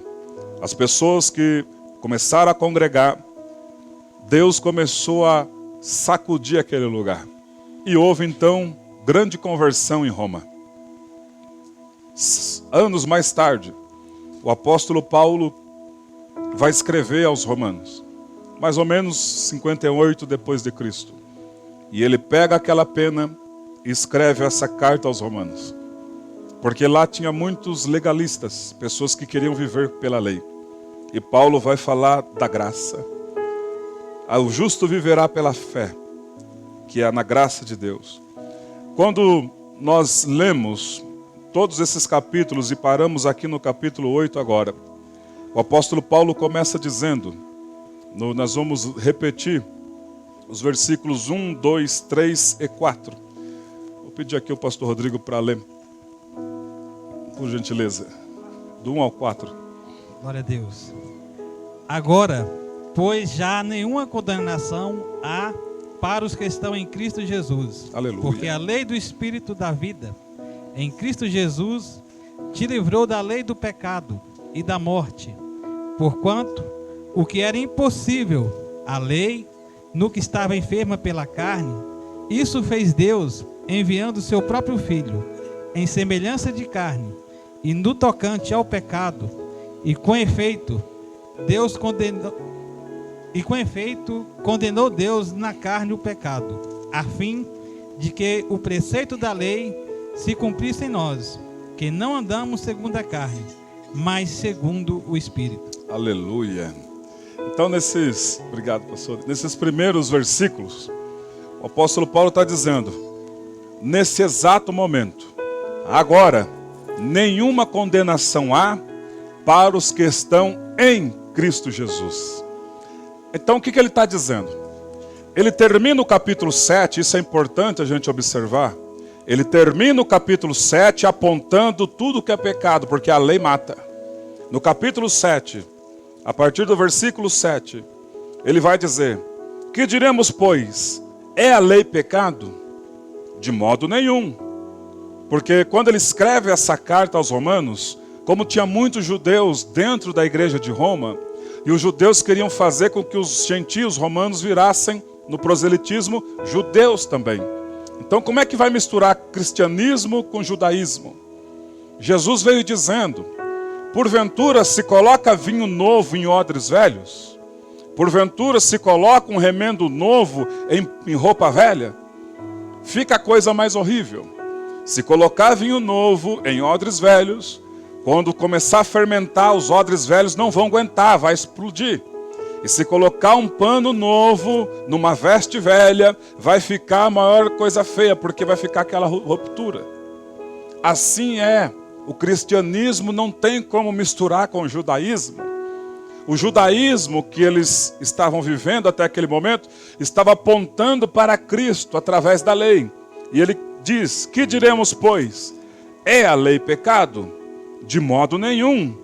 Speaker 1: As pessoas que começaram a congregar, Deus começou a sacudir aquele lugar. E houve então grande conversão em Roma. Anos mais tarde, o apóstolo Paulo vai escrever aos romanos, mais ou menos 58 depois de Cristo. E ele pega aquela pena e escreve essa carta aos romanos. Porque lá tinha muitos legalistas, pessoas que queriam viver pela lei. E Paulo vai falar da graça. O justo viverá pela fé, que é na graça de Deus. Quando nós lemos todos esses capítulos e paramos aqui no capítulo 8 agora, o apóstolo Paulo começa dizendo, nós vamos repetir os versículos 1, 2, 3 e 4. Vou pedir aqui ao pastor Rodrigo para ler, por gentileza, do 1 ao 4.
Speaker 2: Glória a Deus. Agora, pois já nenhuma condenação há para os que estão em Cristo Jesus.
Speaker 1: Aleluia.
Speaker 2: Porque a lei do Espírito da vida, em Cristo Jesus, te livrou da lei do pecado e da morte. Porquanto, o que era impossível, a lei, no que estava enferma pela carne, isso fez Deus, enviando seu próprio Filho, em semelhança de carne, e no tocante ao pecado, e com efeito condenou Deus na carne o pecado, a fim de que o preceito da lei se cumprisse em nós, que não andamos segundo a carne, mas segundo o Espírito.
Speaker 1: Aleluia. Então obrigado, pastor. Nesses primeiros versículos, o apóstolo Paulo está dizendo, nesse exato momento, agora, nenhuma condenação há para os que estão em Cristo Jesus. Então o que ele está dizendo? Ele termina o capítulo 7, isso é importante a gente observar. Ele termina o capítulo 7 apontando tudo que é pecado, porque a lei mata. No capítulo 7, a partir do versículo 7, ele vai dizer: que diremos, pois? É a lei pecado? De modo nenhum. Porque quando ele escreve essa carta aos romanos, como tinha muitos judeus dentro da igreja de Roma, e os judeus queriam fazer com que os gentios romanos virassem no proselitismo judeus também. Então como é que vai misturar cristianismo com judaísmo? Jesus veio dizendo: porventura se coloca vinho novo em odres velhos? Porventura se coloca um remendo novo em roupa velha? Fica a coisa mais horrível. Se colocar vinho novo em odres velhos, quando começar a fermentar, os odres velhos não vão aguentar, vai explodir. E se colocar um pano novo numa veste velha, vai ficar a maior coisa feia, porque vai ficar aquela ruptura. Assim é, o cristianismo não tem como misturar com o judaísmo. O judaísmo que eles estavam vivendo até aquele momento, estava apontando para Cristo através da lei. E ele diz: que diremos, pois? É a lei pecado? De modo nenhum.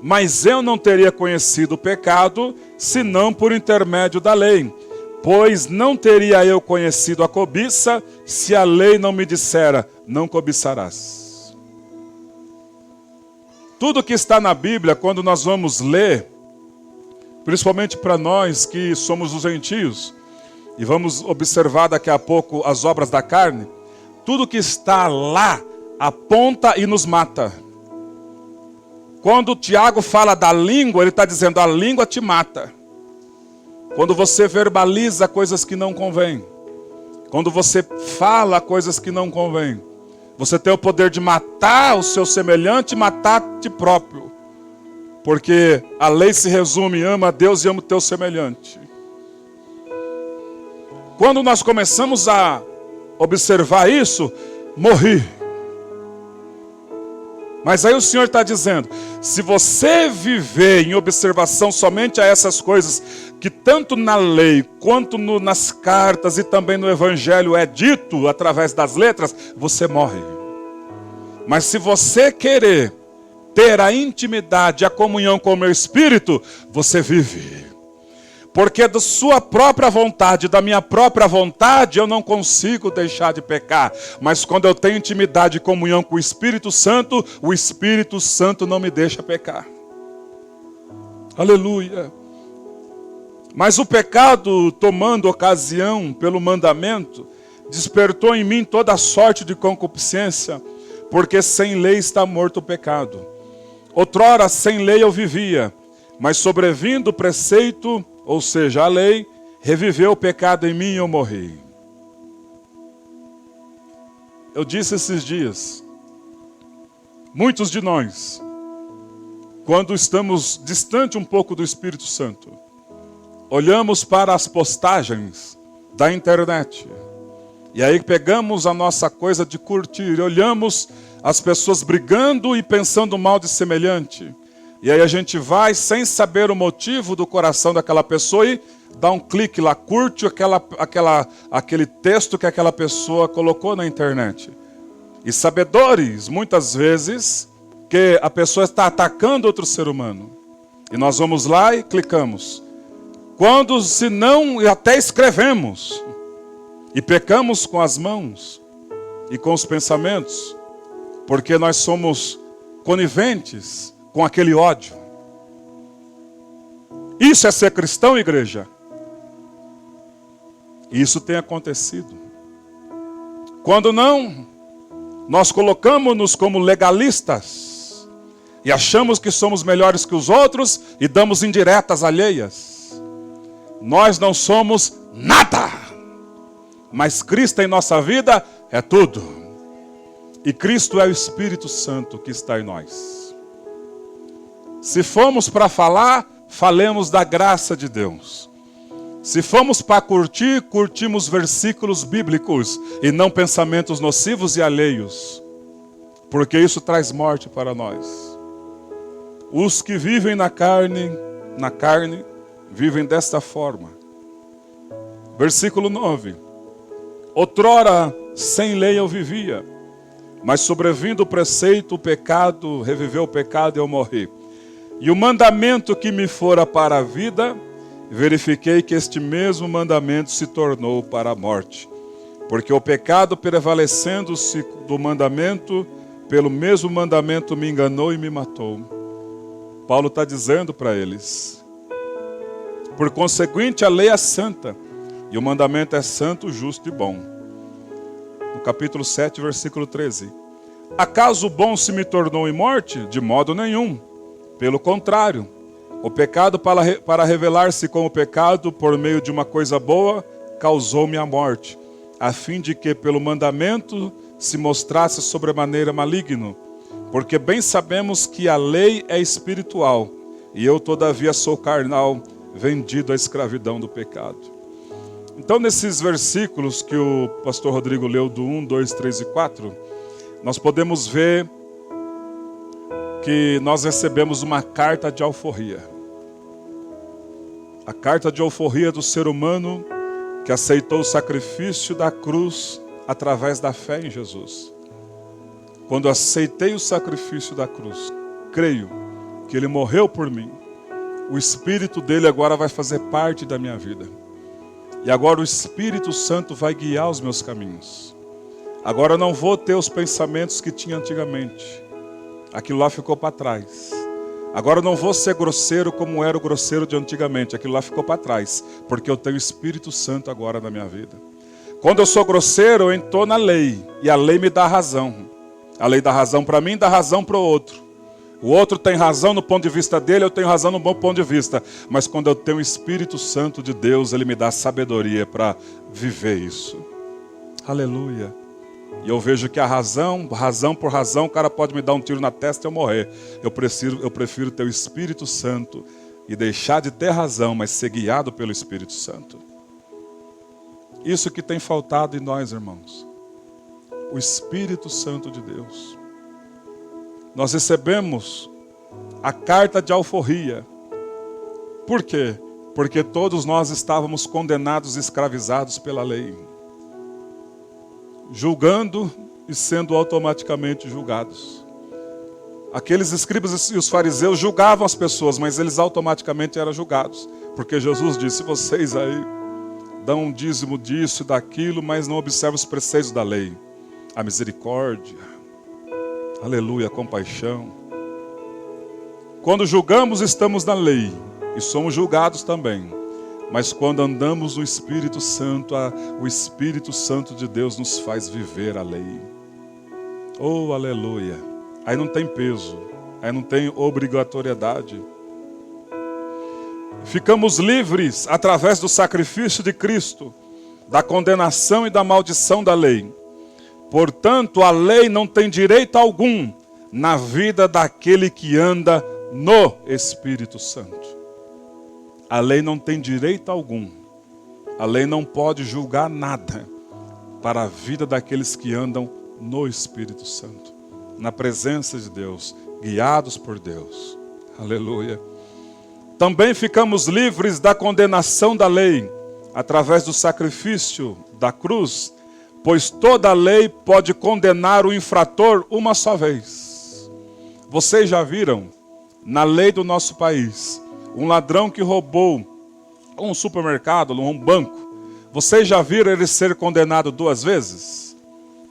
Speaker 1: Mas eu não teria conhecido o pecado, senão por intermédio da lei. Pois não teria eu conhecido a cobiça, se a lei não me dissera, não cobiçarás. Tudo que está na Bíblia, quando nós vamos ler, principalmente para nós que somos os gentios, e vamos observar daqui a pouco as obras da carne, tudo que está lá aponta e nos mata. Quando Tiago fala da língua, ele está dizendo, a língua te mata. Quando você verbaliza coisas que não convêm, quando você fala coisas que não convêm, você tem o poder de matar o seu semelhante e matar a ti próprio. Porque a lei se resume, ama a Deus e ama o teu semelhante. Quando nós começamos a observar isso, morri. Mas aí o Senhor está dizendo, se você viver em observação somente a essas coisas, que tanto na lei, quanto nas cartas e também no Evangelho é dito através das letras, você morre. Mas se você querer ter a intimidade, a comunhão com o meu Espírito, você vive. Porque da sua própria vontade, da minha própria vontade, eu não consigo deixar de pecar. Mas quando eu tenho intimidade e comunhão com o Espírito Santo não me deixa pecar. Aleluia. Mas o pecado, tomando ocasião pelo mandamento, despertou em mim toda sorte de concupiscência, porque sem lei está morto o pecado. Outrora sem lei eu vivia, mas sobrevindo o preceito, ou seja, a lei, reviveu o pecado em mim e eu morri. Eu disse esses dias, muitos de nós, quando estamos distante um pouco do Espírito Santo, olhamos para as postagens da internet, e aí pegamos a nossa coisa de curtir, olhamos as pessoas brigando e pensando mal de semelhante, e aí a gente vai sem saber o motivo do coração daquela pessoa e dá um clique lá, curte aquele texto que aquela pessoa colocou na internet. E sabedores, muitas vezes, que a pessoa está atacando outro ser humano. E nós vamos lá e clicamos. Quando, se não, até escrevemos. E pecamos com as mãos e com os pensamentos. Porque nós somos coniventes com aquele ódio. Isso é ser cristão, igreja? Isso tem acontecido. Quando não, nós colocamos-nos como legalistas e achamos que somos melhores que os outros e damos indiretas alheias. Nós não somos nada, mas Cristo em nossa vida é tudo. E Cristo é o Espírito Santo que está em nós. Se formos para falar, falemos da graça de Deus. Se formos para curtir, curtimos versículos bíblicos e não pensamentos nocivos e alheios. Porque isso traz morte para nós. Os que vivem na carne, vivem desta forma. Versículo 9. Outrora, sem lei eu vivia, mas sobrevindo o preceito, o pecado, reviveu o pecado e eu morri. E o mandamento que me fora para a vida, verifiquei que este mesmo mandamento se tornou para a morte. Porque o pecado, prevalecendo-se do mandamento, pelo mesmo mandamento me enganou e me matou. Paulo está dizendo para eles. Por conseguinte, a lei é santa, e o mandamento é santo, justo e bom. No capítulo 7, versículo 13. Acaso o bom se me tornou em morte? De modo nenhum. Pelo contrário, o pecado para revelar-se como pecado por meio de uma coisa boa, causou-me a morte, a fim de que pelo mandamento se mostrasse sobremaneira maligno, porque bem sabemos que a lei é espiritual, e eu todavia sou carnal, vendido à escravidão do pecado. Então nesses versículos que o pastor Rodrigo leu do 1, 2, 3 e 4, nós podemos ver que nós recebemos uma carta de alforria. A carta de alforria do ser humano que aceitou o sacrifício da cruz através da fé em Jesus. Quando aceitei o sacrifício da cruz, creio que Ele morreu por mim, o Espírito dele agora vai fazer parte da minha vida. E agora o Espírito Santo vai guiar os meus caminhos. Agora eu não vou ter os pensamentos que tinha antigamente. Aquilo lá ficou para trás. Agora eu não vou ser grosseiro como era o grosseiro de antigamente. Aquilo lá ficou para trás. Porque eu tenho o Espírito Santo agora na minha vida. Quando eu sou grosseiro, eu estou na lei. E a lei me dá razão. A lei dá razão para mim, dá razão para o outro. O outro tem razão no ponto de vista dele, eu tenho razão no meu ponto de vista. Mas quando eu tenho o Espírito Santo de Deus, Ele me dá sabedoria para viver isso. Aleluia. E eu vejo que a razão por razão, o cara pode me dar um tiro na testa e eu morrer. Eu prefiro ter o Espírito Santo e deixar de ter razão, mas ser guiado pelo Espírito Santo. Isso que tem faltado em nós, irmãos. O Espírito Santo de Deus. Nós recebemos a carta de alforria. Por quê? Porque todos nós estávamos condenados e escravizados pela lei. Julgando e sendo automaticamente julgados. Aqueles escribas e os fariseus julgavam as pessoas, mas eles automaticamente eram julgados. Porque Jesus disse, vocês aí dão um dízimo disso e daquilo, mas não observam os preceitos da lei. A misericórdia, aleluia, a compaixão. Quando julgamos, estamos na lei e somos julgados também. Mas quando andamos no Espírito Santo, o Espírito Santo de Deus nos faz viver a lei. Oh, aleluia. Aí não tem peso, aí não tem obrigatoriedade. Ficamos livres através do sacrifício de Cristo, da condenação e da maldição da lei. Portanto, a lei não tem direito algum na vida daquele que anda no Espírito Santo. A lei não tem direito algum. A lei não pode julgar nada para a vida daqueles que andam no Espírito Santo, na presença de Deus, guiados por Deus. Aleluia. Também ficamos livres da condenação da lei, através do sacrifício da cruz, pois toda lei pode condenar o infrator uma só vez. Vocês já viram, na lei do nosso país, um ladrão que roubou um supermercado, um banco, vocês já viram ele ser condenado 2 vezes?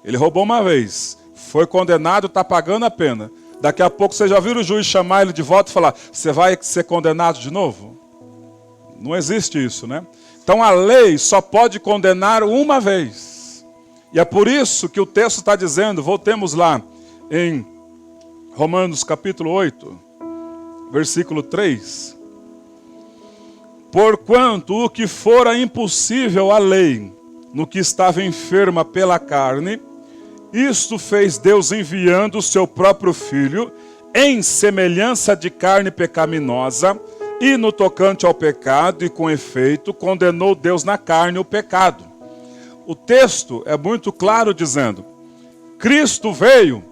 Speaker 1: Ele roubou uma vez, foi condenado, está pagando a pena. Daqui a pouco vocês já viram o juiz chamar ele de volta e falar, você vai ser condenado de novo? Não existe isso, né? Então a lei só pode condenar uma vez. E é por isso que o texto está dizendo, voltemos lá em Romanos capítulo 8, versículo 3. Porquanto o que fora impossível à lei, no que estava enferma pela carne, isto fez Deus enviando o seu próprio Filho, em semelhança de carne pecaminosa, e no tocante ao pecado, e com efeito, condenou Deus na carne o pecado. O texto é muito claro dizendo, Cristo veio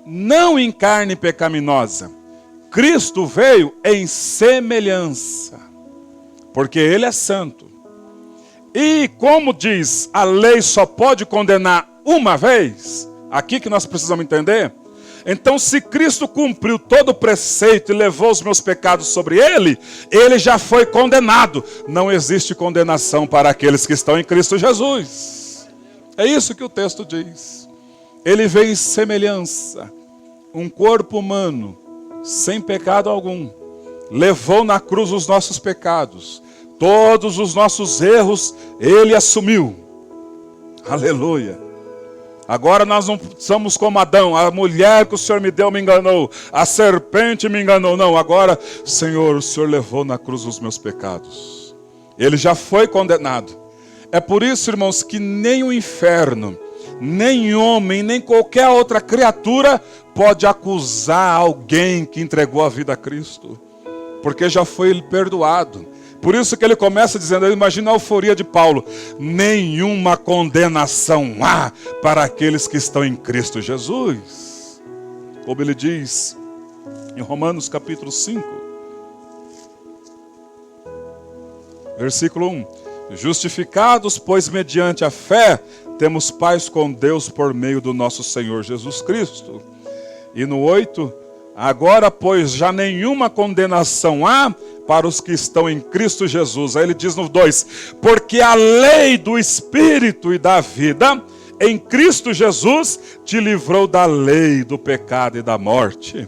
Speaker 1: não em carne pecaminosa, Cristo veio em semelhança. Porque Ele é santo. E como diz, a lei só pode condenar uma vez, aqui que nós precisamos entender. Então se Cristo cumpriu todo o preceito e levou os meus pecados sobre Ele, Ele já foi condenado. Não existe condenação para aqueles que estão em Cristo Jesus. É isso que o texto diz. Ele veio em semelhança, um corpo humano, sem pecado algum. Levou na cruz os nossos pecados. Todos os nossos erros, Ele assumiu. Aleluia. Agora nós não somos como Adão. A mulher que o Senhor me deu me enganou. A serpente me enganou. Não, agora, Senhor, o Senhor levou na cruz os meus pecados. Ele já foi condenado. É por isso, irmãos, que nem o inferno, nem homem, nem qualquer outra criatura pode acusar alguém que entregou a vida a Cristo. Porque já foi perdoado. Por isso que ele começa dizendo, imagina a euforia de Paulo, nenhuma condenação há para aqueles que estão em Cristo Jesus. Como ele diz em Romanos capítulo 5, versículo 1. Justificados, pois mediante a fé, temos paz com Deus por meio do nosso Senhor Jesus Cristo. E no 8, Agora, pois, já nenhuma condenação há para os que estão em Cristo Jesus. Aí ele diz no 2, porque a lei do Espírito e da vida em Cristo Jesus te livrou da lei do pecado e da morte.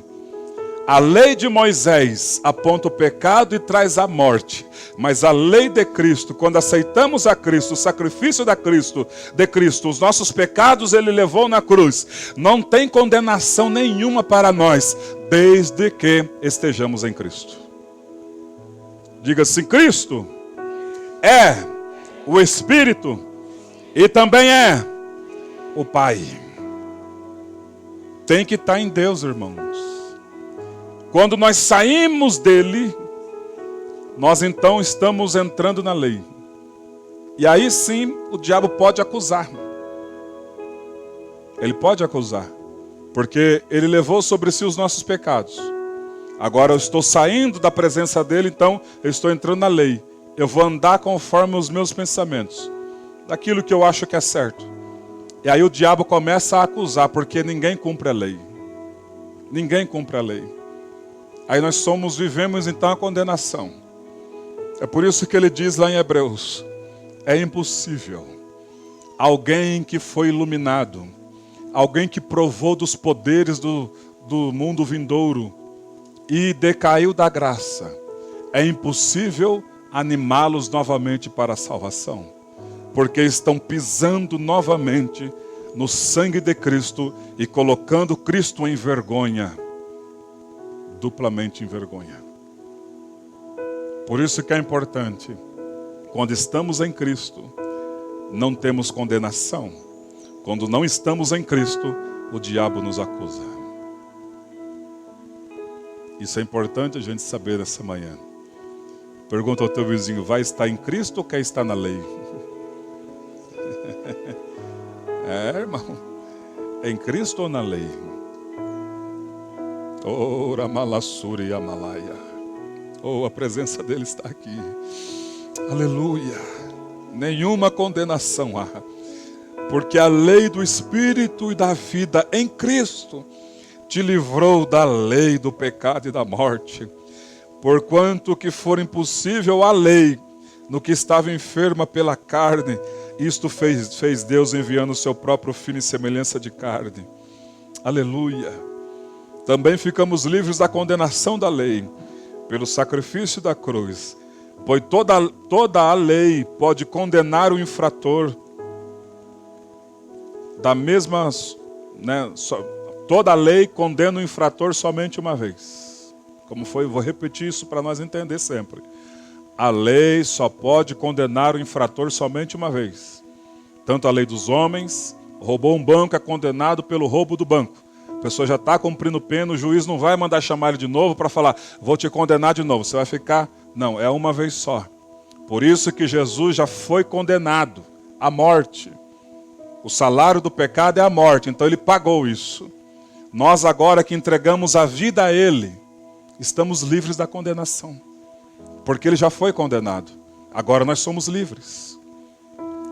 Speaker 1: A lei de Moisés aponta o pecado e traz a morte. Mas a lei de Cristo, quando aceitamos a Cristo, o sacrifício de Cristo, os nossos pecados ele levou na cruz. Não tem condenação nenhuma para nós, desde que estejamos em Cristo. Diga assim, Cristo é o Espírito e também é o Pai. Tem que estar em Deus, irmãos. Quando nós saímos dele, nós então estamos entrando na lei. E aí sim o diabo pode acusar. Ele pode acusar. Porque ele levou sobre si os nossos pecados. Agora eu estou saindo da presença dele, então eu estou entrando na lei. Eu vou andar conforme os meus pensamentos. Daquilo que eu acho que é certo. E aí o diabo começa a acusar, porque ninguém cumpre a lei. Ninguém cumpre a lei. Aí nós vivemos então a condenação. É por isso que ele diz lá em Hebreus, é impossível alguém que foi iluminado, alguém que provou dos poderes do mundo vindouro e decaiu da graça, é impossível animá-los novamente para a salvação, porque estão pisando novamente no sangue de Cristo e colocando Cristo em vergonha, duplamente em vergonha. Por isso que é importante, quando estamos em Cristo, não temos condenação. Quando não estamos em Cristo, o diabo nos acusa. Isso é importante a gente saber nessa manhã. Pergunta ao teu vizinho, vai estar em Cristo ou quer estar na lei? É, irmão, é em Cristo ou na lei? Ora malassuri e amalaia. Oh, a presença dele está aqui. Aleluia. Nenhuma condenação há. Porque a lei do Espírito e da vida em Cristo te livrou da lei do pecado e da morte. Porquanto que for impossível a lei, no que estava enferma pela carne, isto fez Deus enviando o seu próprio filho em semelhança de carne. Aleluia. Também ficamos livres da condenação da lei, pelo sacrifício da cruz. Pois toda a lei pode condenar o infrator. Da mesma, toda a lei condena o infrator somente uma vez. Como foi, vou repetir isso para nós entender sempre. A lei só pode condenar o infrator somente uma vez. Tanto a lei dos homens, roubou um banco, é condenado pelo roubo do banco. A pessoa já está cumprindo pena, o juiz não vai mandar chamar ele de novo para falar, vou te condenar de novo. Você vai ficar, não, é uma vez só. Por isso que Jesus já foi condenado à morte. O salário do pecado é a morte, então ele pagou isso. Nós agora que entregamos a vida a ele, estamos livres da condenação. Porque ele já foi condenado. Agora nós somos livres.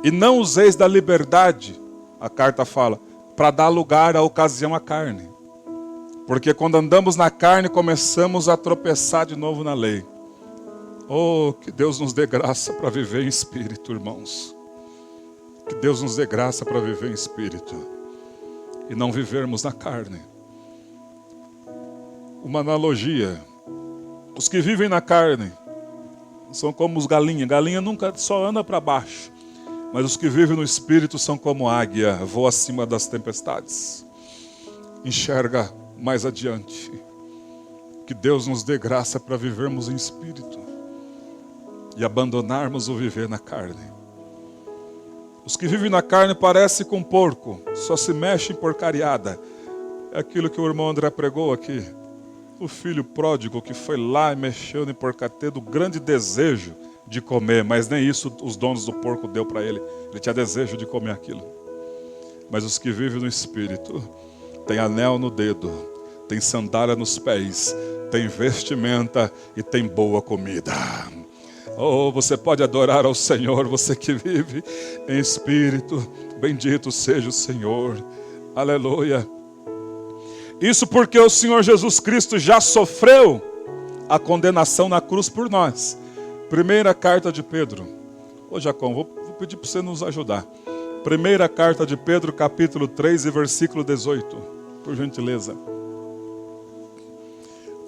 Speaker 1: E não useis da liberdade, a carta fala, para dar lugar à ocasião à carne. Porque quando andamos na carne, começamos a tropeçar de novo na lei. Oh, que Deus nos dê graça para viver em espírito, irmãos. Que Deus nos dê graça para viver em espírito. E não vivermos na carne. Uma analogia. Os que vivem na carne são como os galinhas. Galinha nunca só anda para baixo. Mas os que vivem no Espírito são como águia, voa acima das tempestades. Enxerga mais adiante. Que Deus nos dê graça para vivermos em Espírito. E abandonarmos o viver na carne. Os que vivem na carne parecem com porco, só se mexe em porcariada. É aquilo que o irmão André pregou aqui. O filho pródigo que foi lá e mexeu em porcaria, do grande desejo de comer, mas nem isso os donos do porco deu para ele. Ele tinha desejo de comer aquilo. Mas os que vivem no Espírito, tem anel no dedo, tem sandália nos pés, tem vestimenta e tem boa comida. Oh, você pode adorar ao Senhor, você que vive em Espírito. Bendito seja o Senhor. Aleluia. Isso porque o Senhor Jesus Cristo já sofreu a condenação na cruz por nós. Primeira carta de Pedro. Ô Jacom, vou pedir para você nos ajudar. Primeira carta de Pedro, capítulo 3 e versículo 18. Por gentileza.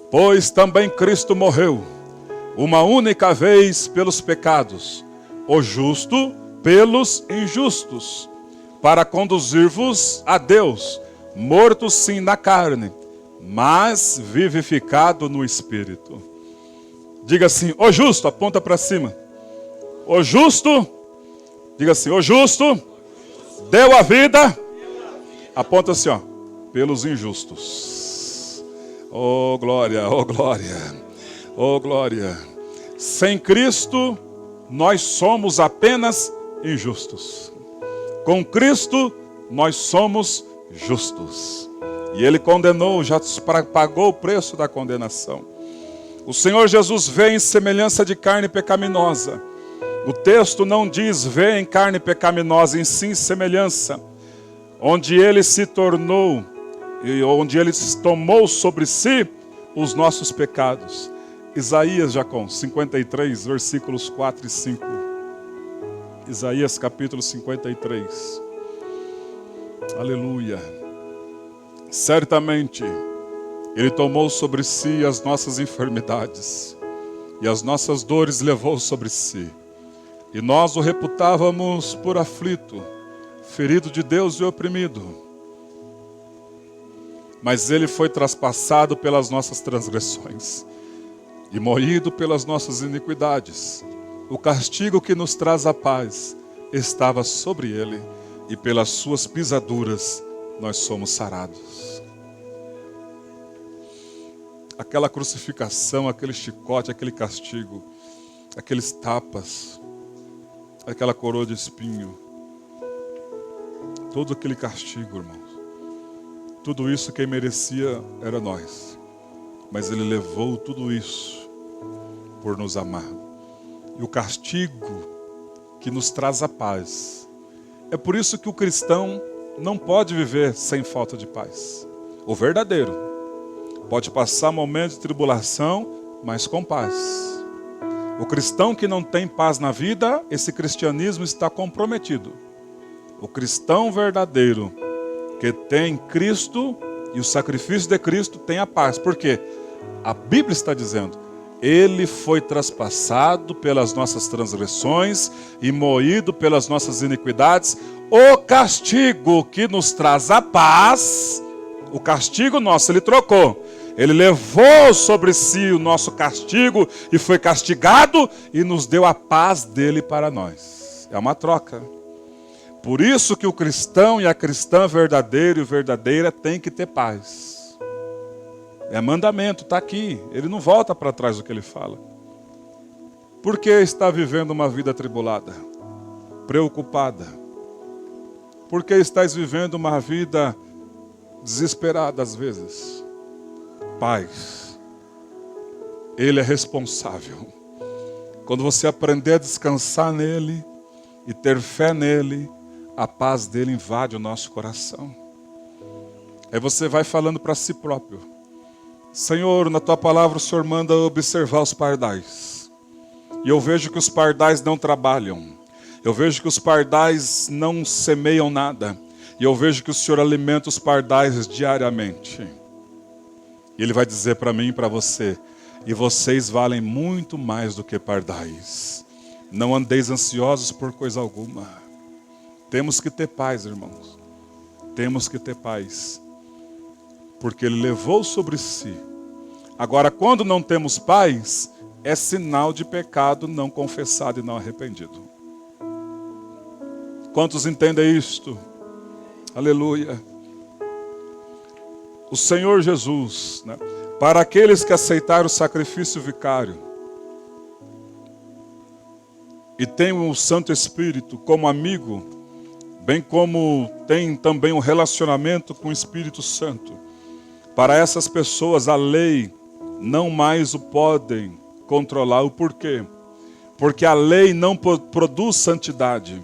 Speaker 1: Pois também Cristo morreu uma única vez pelos pecados, o justo pelos injustos, para conduzir-vos a Deus, morto sim na carne, mas vivificado no Espírito. Diga assim, o justo, aponta para cima. O justo, diga assim, o justo deu a vida, aponta assim, ó, pelos injustos. Oh glória, oh glória, oh glória. Sem Cristo, nós somos apenas injustos. Com Cristo, nós somos justos. E Ele condenou, já pagou o preço da condenação. O Senhor Jesus veio em semelhança de carne pecaminosa. O texto não diz veio em carne pecaminosa, em sim semelhança. Onde Ele se tornou, e onde Ele tomou sobre si os nossos pecados. Isaías, Jacom, 53, versículos 4 e 5. Isaías capítulo 53. Aleluia. Certamente, Ele tomou sobre si as nossas enfermidades, e as nossas dores levou sobre si. E nós o reputávamos por aflito, ferido de Deus e oprimido. Mas Ele foi traspassado pelas nossas transgressões, e moído pelas nossas iniquidades. O castigo que nos traz a paz estava sobre Ele, e pelas suas pisaduras nós somos sarados. Aquela crucificação, aquele chicote, aquele castigo, aqueles tapas, aquela coroa de espinho, todo aquele castigo, irmãos, tudo isso quem merecia era nós, mas Ele levou tudo isso por nos amar. E o castigo que nos traz a paz. É por isso que o cristão não pode viver sem falta de paz. O verdadeiro pode passar momentos de tribulação, mas com paz. O cristão que não tem paz na vida, esse cristianismo está comprometido. O cristão verdadeiro que tem Cristo e o sacrifício de Cristo tem a paz. Por quê? A Bíblia está dizendo, Ele foi traspassado pelas nossas transgressões e moído pelas nossas iniquidades. O castigo que nos traz a paz, o castigo nosso, Ele trocou. Ele levou sobre si o nosso castigo e foi castigado e nos deu a paz dele para nós. É uma troca. Por isso que o cristão e a cristã verdadeiro e verdadeira tem que ter paz. É mandamento, está aqui. Ele não volta para trás do que ele fala. Por que está vivendo uma vida atribulada? Preocupada? Por que estás vivendo uma vida desesperada às vezes? Paz. Ele é responsável. Quando você aprender a descansar nele e ter fé nele, a paz dele invade o nosso coração. Aí você vai falando para si próprio. Senhor, na tua palavra o Senhor manda observar os pardais. E eu vejo que os pardais não trabalham. Eu vejo que os pardais não semeiam nada. E eu vejo que o Senhor alimenta os pardais diariamente. E Ele vai dizer para mim e para você, e vocês valem muito mais do que pardais. Não andeis ansiosos por coisa alguma. Temos que ter paz, irmãos. Temos que ter paz. Porque Ele levou sobre si. Agora, quando não temos paz, é sinal de pecado não confessado e não arrependido. Quantos entendem isto? Aleluia. O Senhor Jesus, né, para aqueles que aceitaram o sacrifício vicário e têm o Santo Espírito como amigo, bem como tem também um relacionamento com o Espírito Santo, para essas pessoas a lei não mais o podem controlar. O porquê? Porque a lei não produz santidade,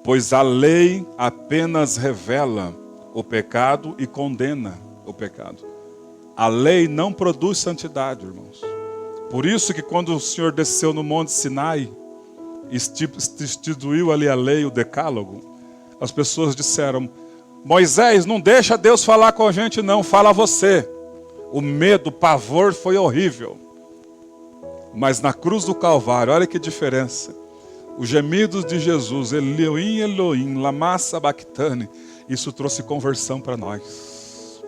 Speaker 1: pois a lei apenas revela o pecado e condena. o pecado. A lei não produz santidade, irmãos. Por isso que quando o Senhor desceu no Monte Sinai, instituiu ali a lei, o decálogo, as pessoas disseram: Moisés, não deixa Deus falar com a gente não, fala você. O medo, o pavor foi horrível. Mas na cruz do Calvário, olha que diferença. Os gemidos de Jesus, Elohim, Elohim, lama sabachthani, isso trouxe conversão para nós.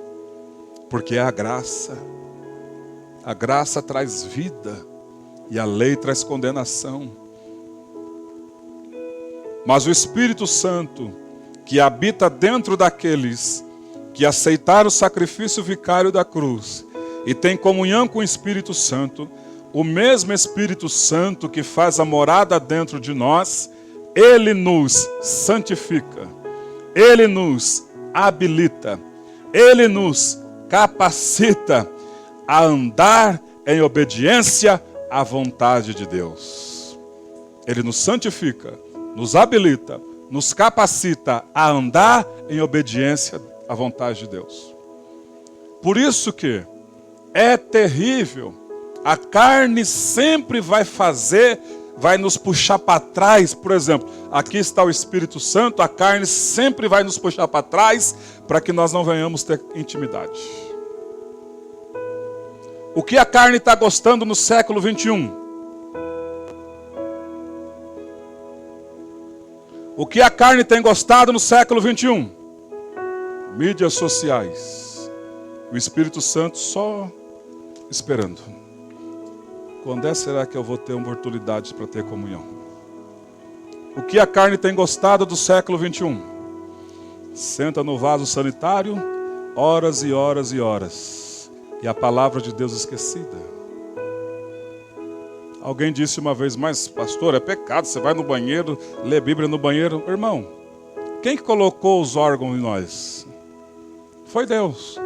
Speaker 1: Porque é a graça. A graça traz vida e a lei traz condenação. Mas o Espírito Santo, que habita dentro daqueles que aceitaram o sacrifício vicário da cruz e tem comunhão com o Espírito Santo, o mesmo Espírito Santo que faz a morada dentro de nós, ele nos santifica, ele nos habilita, ele nos capacita a andar em obediência à vontade de Deus. Ele nos santifica, nos habilita, nos capacita a andar em obediência à vontade de Deus. Por isso que é terrível, a carne sempre vai nos puxar para trás. Por exemplo, aqui está o Espírito Santo, a carne sempre vai nos puxar para trás para que nós não venhamos ter intimidade. O que a carne está gostando no século 21? O que a carne tem gostado no século 21? Mídias sociais. O Espírito Santo só esperando. Quando será que eu vou ter oportunidade para ter comunhão? O que a carne tem gostado do século 21? Senta no vaso sanitário, horas e horas e horas. E a palavra de Deus esquecida. Alguém disse uma vez, mas pastor, é pecado, você vai no banheiro, lê Bíblia no banheiro. Irmão, quem que colocou os órgãos em nós? Foi Deus.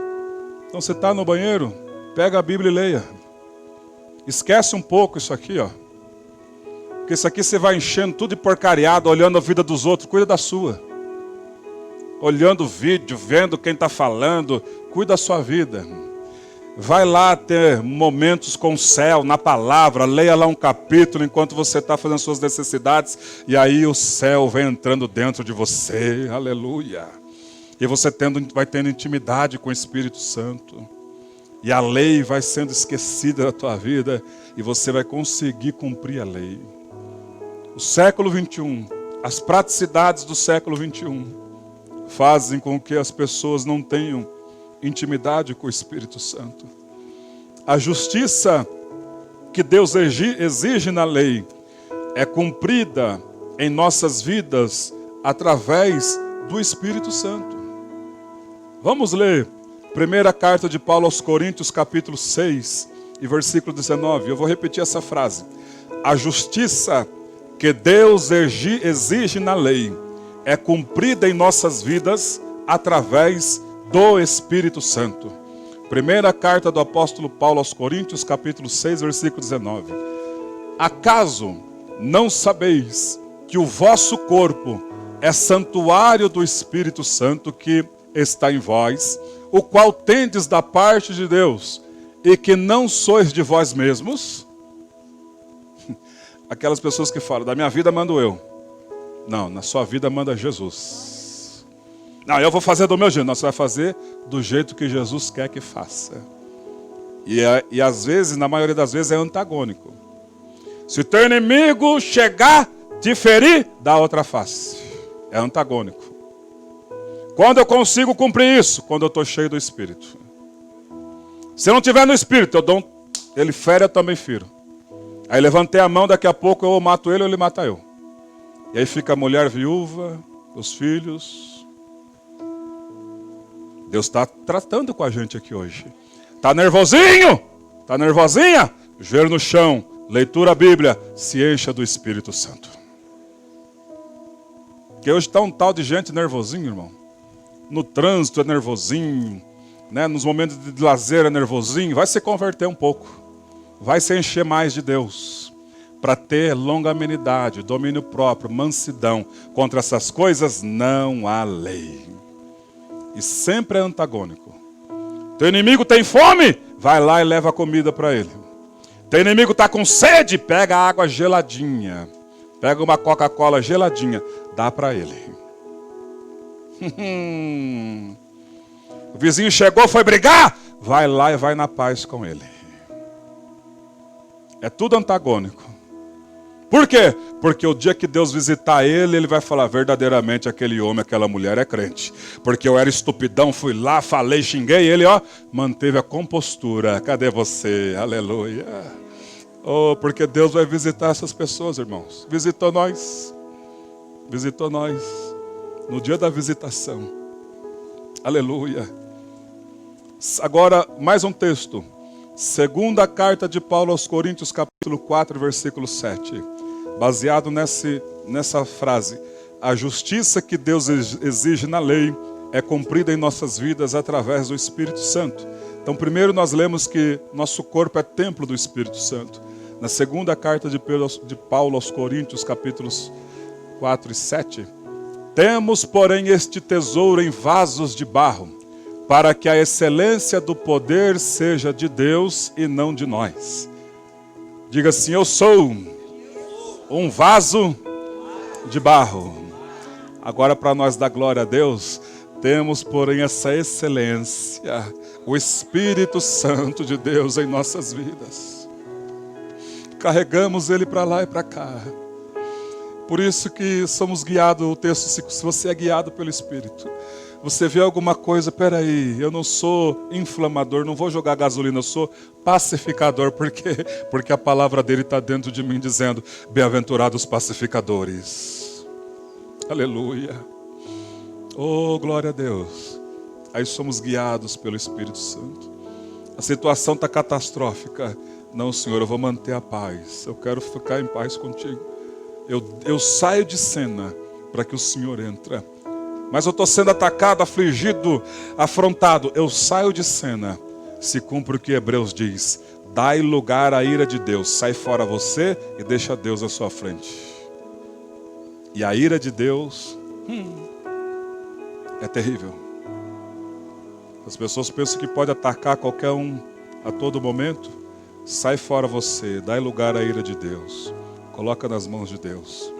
Speaker 1: Então você está no banheiro, pega a Bíblia e leia. Esquece um pouco isso aqui, ó. Porque isso aqui você vai enchendo tudo de porcariado, olhando a vida dos outros, cuida da sua. Olhando o vídeo, vendo quem está falando, cuida da sua vida. Vai lá ter momentos com o céu, na palavra, leia lá um capítulo enquanto você está fazendo suas necessidades, e aí o céu vem entrando dentro de você, aleluia. E você vai tendo intimidade com o Espírito Santo. E a lei vai sendo esquecida da tua vida, e você vai conseguir cumprir a lei. O século 21, as praticidades do século 21, fazem com que as pessoas não tenham intimidade com o Espírito Santo. A justiça que Deus exige na lei é cumprida em nossas vidas através do Espírito Santo. Vamos ler primeira carta de Paulo aos Coríntios, capítulo 6 e versículo 19. Eu vou repetir essa frase. A justiça que Deus exige na lei é cumprida em nossas vidas através do Espírito Santo. Primeira carta do apóstolo Paulo aos Coríntios, capítulo 6, versículo 19. Acaso não sabeis que o vosso corpo é santuário do Espírito Santo que está em vós, o qual tendes da parte de Deus, e que não sois de vós mesmos? Aquelas pessoas que falam, da minha vida mando eu. Não, na sua vida manda Jesus. Não, eu vou fazer do meu jeito. Não, você vai fazer do jeito que Jesus quer que faça. E às vezes, na maioria das vezes, é antagônico. Se o teu inimigo chegar, te ferir, dá outra face. É antagônico. Quando eu consigo cumprir isso? Quando eu estou cheio do Espírito. Se eu não estiver no Espírito, ele fere, eu também firo. Aí levantei a mão, daqui a pouco eu mato ele ou ele mata eu. E aí fica a mulher viúva, os filhos. Deus está tratando com a gente aqui hoje. Está nervosinho? Está nervosinha? Joelho no chão, leitura a Bíblia, se encha do Espírito Santo. Porque hoje está um tal de gente nervosinho, irmão. No trânsito é nervosinho, né? Nos momentos de lazer é nervosinho. Vai se converter um pouco. Vai se encher mais de Deus. Para ter longanimidade, domínio próprio, mansidão. Contra essas coisas não há lei. E sempre é antagônico. Teu inimigo tem fome? Vai lá e leva comida para ele. Teu inimigo está com sede? Pega água geladinha. Pega uma Coca-Cola geladinha. Dá para ele. O vizinho chegou, foi brigar? Vai lá e vai na paz com ele. É tudo antagônico. Por quê? Porque o dia que Deus visitar ele, ele vai falar, verdadeiramente aquele homem, aquela mulher é crente. Porque eu era estupidão, fui lá, falei, xinguei, ele manteve a compostura. Cadê você? Aleluia. Oh, porque Deus vai visitar essas pessoas, irmãos. Visitou nós. Visitou nós. No dia da visitação. Aleluia. Agora, mais um texto. Segunda carta de Paulo aos Coríntios, capítulo 4, versículo 7. Baseado nessa frase. A justiça que Deus exige na lei é cumprida em nossas vidas através do Espírito Santo. Então, primeiro nós lemos que nosso corpo é templo do Espírito Santo. Na segunda carta de Paulo aos Coríntios, capítulos 4 e 7. Temos, porém, este tesouro em vasos de barro, para que a excelência do poder seja de Deus e não de nós. Diga assim, eu sou um vaso de barro. Agora, para nós dar glória a Deus, temos, porém, essa excelência, o Espírito Santo de Deus em nossas vidas. Carregamos Ele para lá e para cá. Por isso que somos guiados, o texto, se você é guiado pelo Espírito, você vê alguma coisa, peraí, eu não sou inflamador, não vou jogar gasolina, eu sou pacificador, porque a palavra dele está dentro de mim dizendo, bem-aventurados pacificadores. Aleluia. Oh, glória a Deus. Aí somos guiados pelo Espírito Santo. A situação está catastrófica. Não, Senhor, eu vou manter a paz. Eu quero ficar em paz contigo. Eu saio de cena para que o Senhor entre. Mas eu estou sendo atacado, afligido, afrontado. Eu saio de cena. Se cumpre o que Hebreus diz. Dai lugar à ira de Deus. Sai fora você e deixa Deus à sua frente. E a ira de Deus é terrível. As pessoas pensam que pode atacar qualquer um a todo momento. Sai fora você. Dai lugar à ira de Deus. Coloca nas mãos de Deus.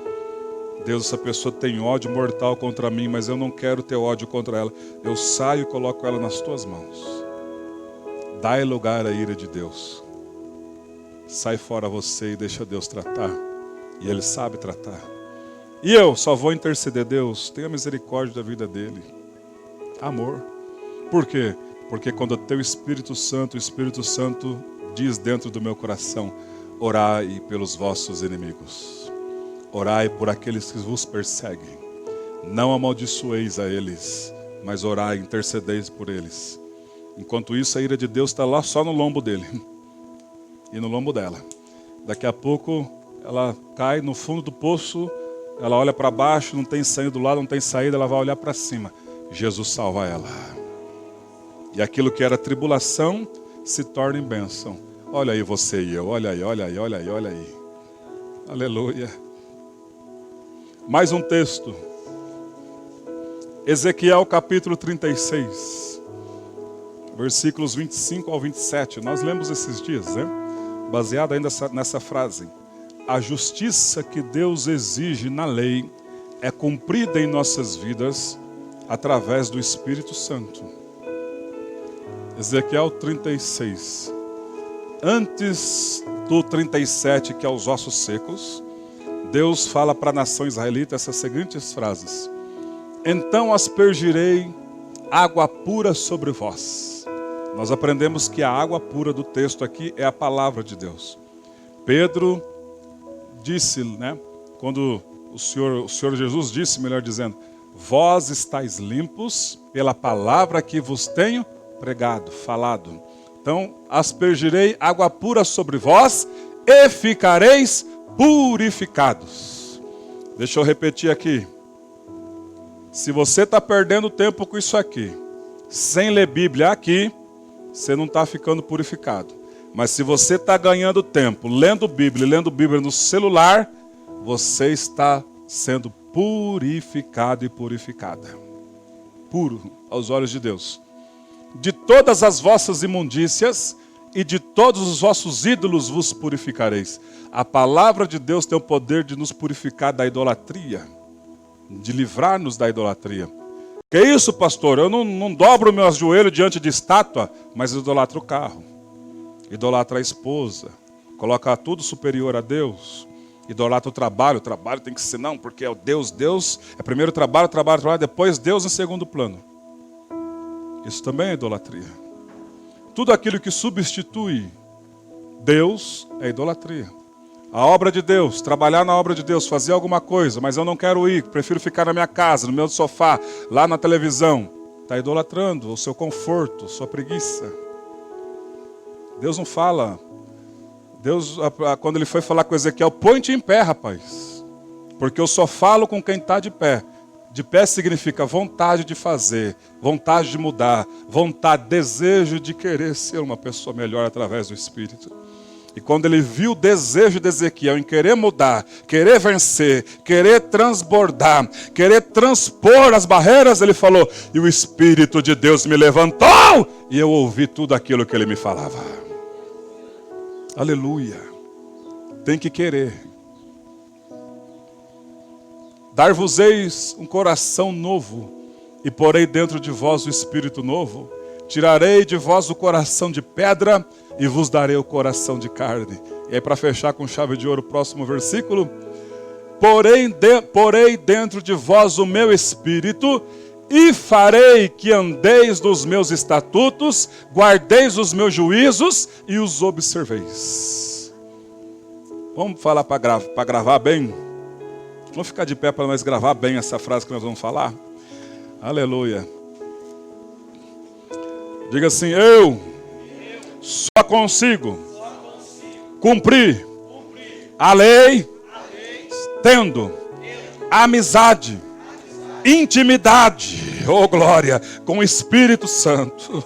Speaker 1: Deus, essa pessoa tem ódio mortal contra mim, mas eu não quero ter ódio contra ela. Eu saio e coloco ela nas tuas mãos. Dai lugar à ira de Deus. Sai fora você e deixa Deus tratar. E Ele sabe tratar. E eu só vou interceder. Deus, tenha misericórdia da vida dele. Amor. Por quê? Porque quando o Espírito Santo diz dentro do meu coração, orai pelos vossos inimigos. Orai por aqueles que vos perseguem. Não amaldiçoeis a eles, mas orai, intercedeis por eles. Enquanto isso, a ira de Deus está lá só no lombo dele. E no lombo dela. Daqui a pouco, ela cai no fundo do poço, ela olha para baixo, não tem saída do lado, não tem saída, ela vai olhar para cima. Jesus salva ela. E aquilo que era tribulação, se torna em bênção. Olha aí você e eu, olha aí, olha aí, olha aí, olha aí. Aleluia. Mais um texto. Ezequiel capítulo 36. Versículos 25 ao 27. Nós lemos esses dias, né? Baseado ainda nessa frase. A justiça que Deus exige na lei é cumprida em nossas vidas através do Espírito Santo. Ezequiel 36. Antes do 37, que é os ossos secos, Deus fala para a nação israelita essas seguintes frases. Então aspergirei água pura sobre vós. Nós aprendemos que a água pura do texto aqui é a palavra de Deus. Pedro disse, né? Quando o Senhor Jesus disse, melhor dizendo, vós estáis limpos pela palavra que vos tenho pregado, falado. Então, aspergirei água pura sobre vós e ficareis purificados. Deixa eu repetir aqui. Se você está perdendo tempo com isso aqui, sem ler Bíblia aqui, você não está ficando purificado. Mas se você está ganhando tempo, lendo Bíblia no celular, você está sendo purificado e purificada. Puro aos olhos de Deus. De todas as vossas imundícias e de todos os vossos ídolos vos purificareis. A palavra de Deus tem o poder de nos purificar da idolatria, de livrar-nos da idolatria. Que isso, pastor? Eu não dobro meus joelhos diante de estátua, mas idolatro o carro, idolatra a esposa, coloca tudo superior a Deus, idolatra o trabalho tem que ser, não, porque é o Deus é primeiro trabalho, depois Deus em segundo plano. Isso também é idolatria. Tudo aquilo que substitui Deus é idolatria. A obra de Deus, trabalhar na obra de Deus, fazer alguma coisa, mas eu não quero ir, prefiro ficar na minha casa, no meu sofá, lá na televisão. Está idolatrando o seu conforto, sua preguiça. Deus não fala. Deus, quando ele foi falar com Ezequiel, põe-te em pé, rapaz. Porque eu só falo com quem está de pé. De pé significa vontade de fazer, vontade de mudar, vontade, desejo de querer ser uma pessoa melhor através do Espírito. E quando ele viu o desejo de Ezequiel em querer mudar, querer vencer, querer transbordar, querer transpor as barreiras, ele falou, e o Espírito de Deus me levantou, e eu ouvi tudo aquilo que ele me falava. Aleluia. Tem que querer. Dar-vos-eis um coração novo, e porei dentro de vós o espírito novo. Tirarei de vós o coração de pedra, e vos darei o coração de carne. E aí, para fechar com chave de ouro, o próximo versículo. Porei dentro de vós o meu espírito, e farei que andeis dos meus estatutos, guardeis os meus juízos, e os observeis. Vamos falar para gravar bem? Vamos ficar de pé para nós gravar bem essa frase que nós vamos falar? Aleluia. Diga assim, eu só consigo cumprir a lei tendo amizade, intimidade, oh glória, com o Espírito Santo.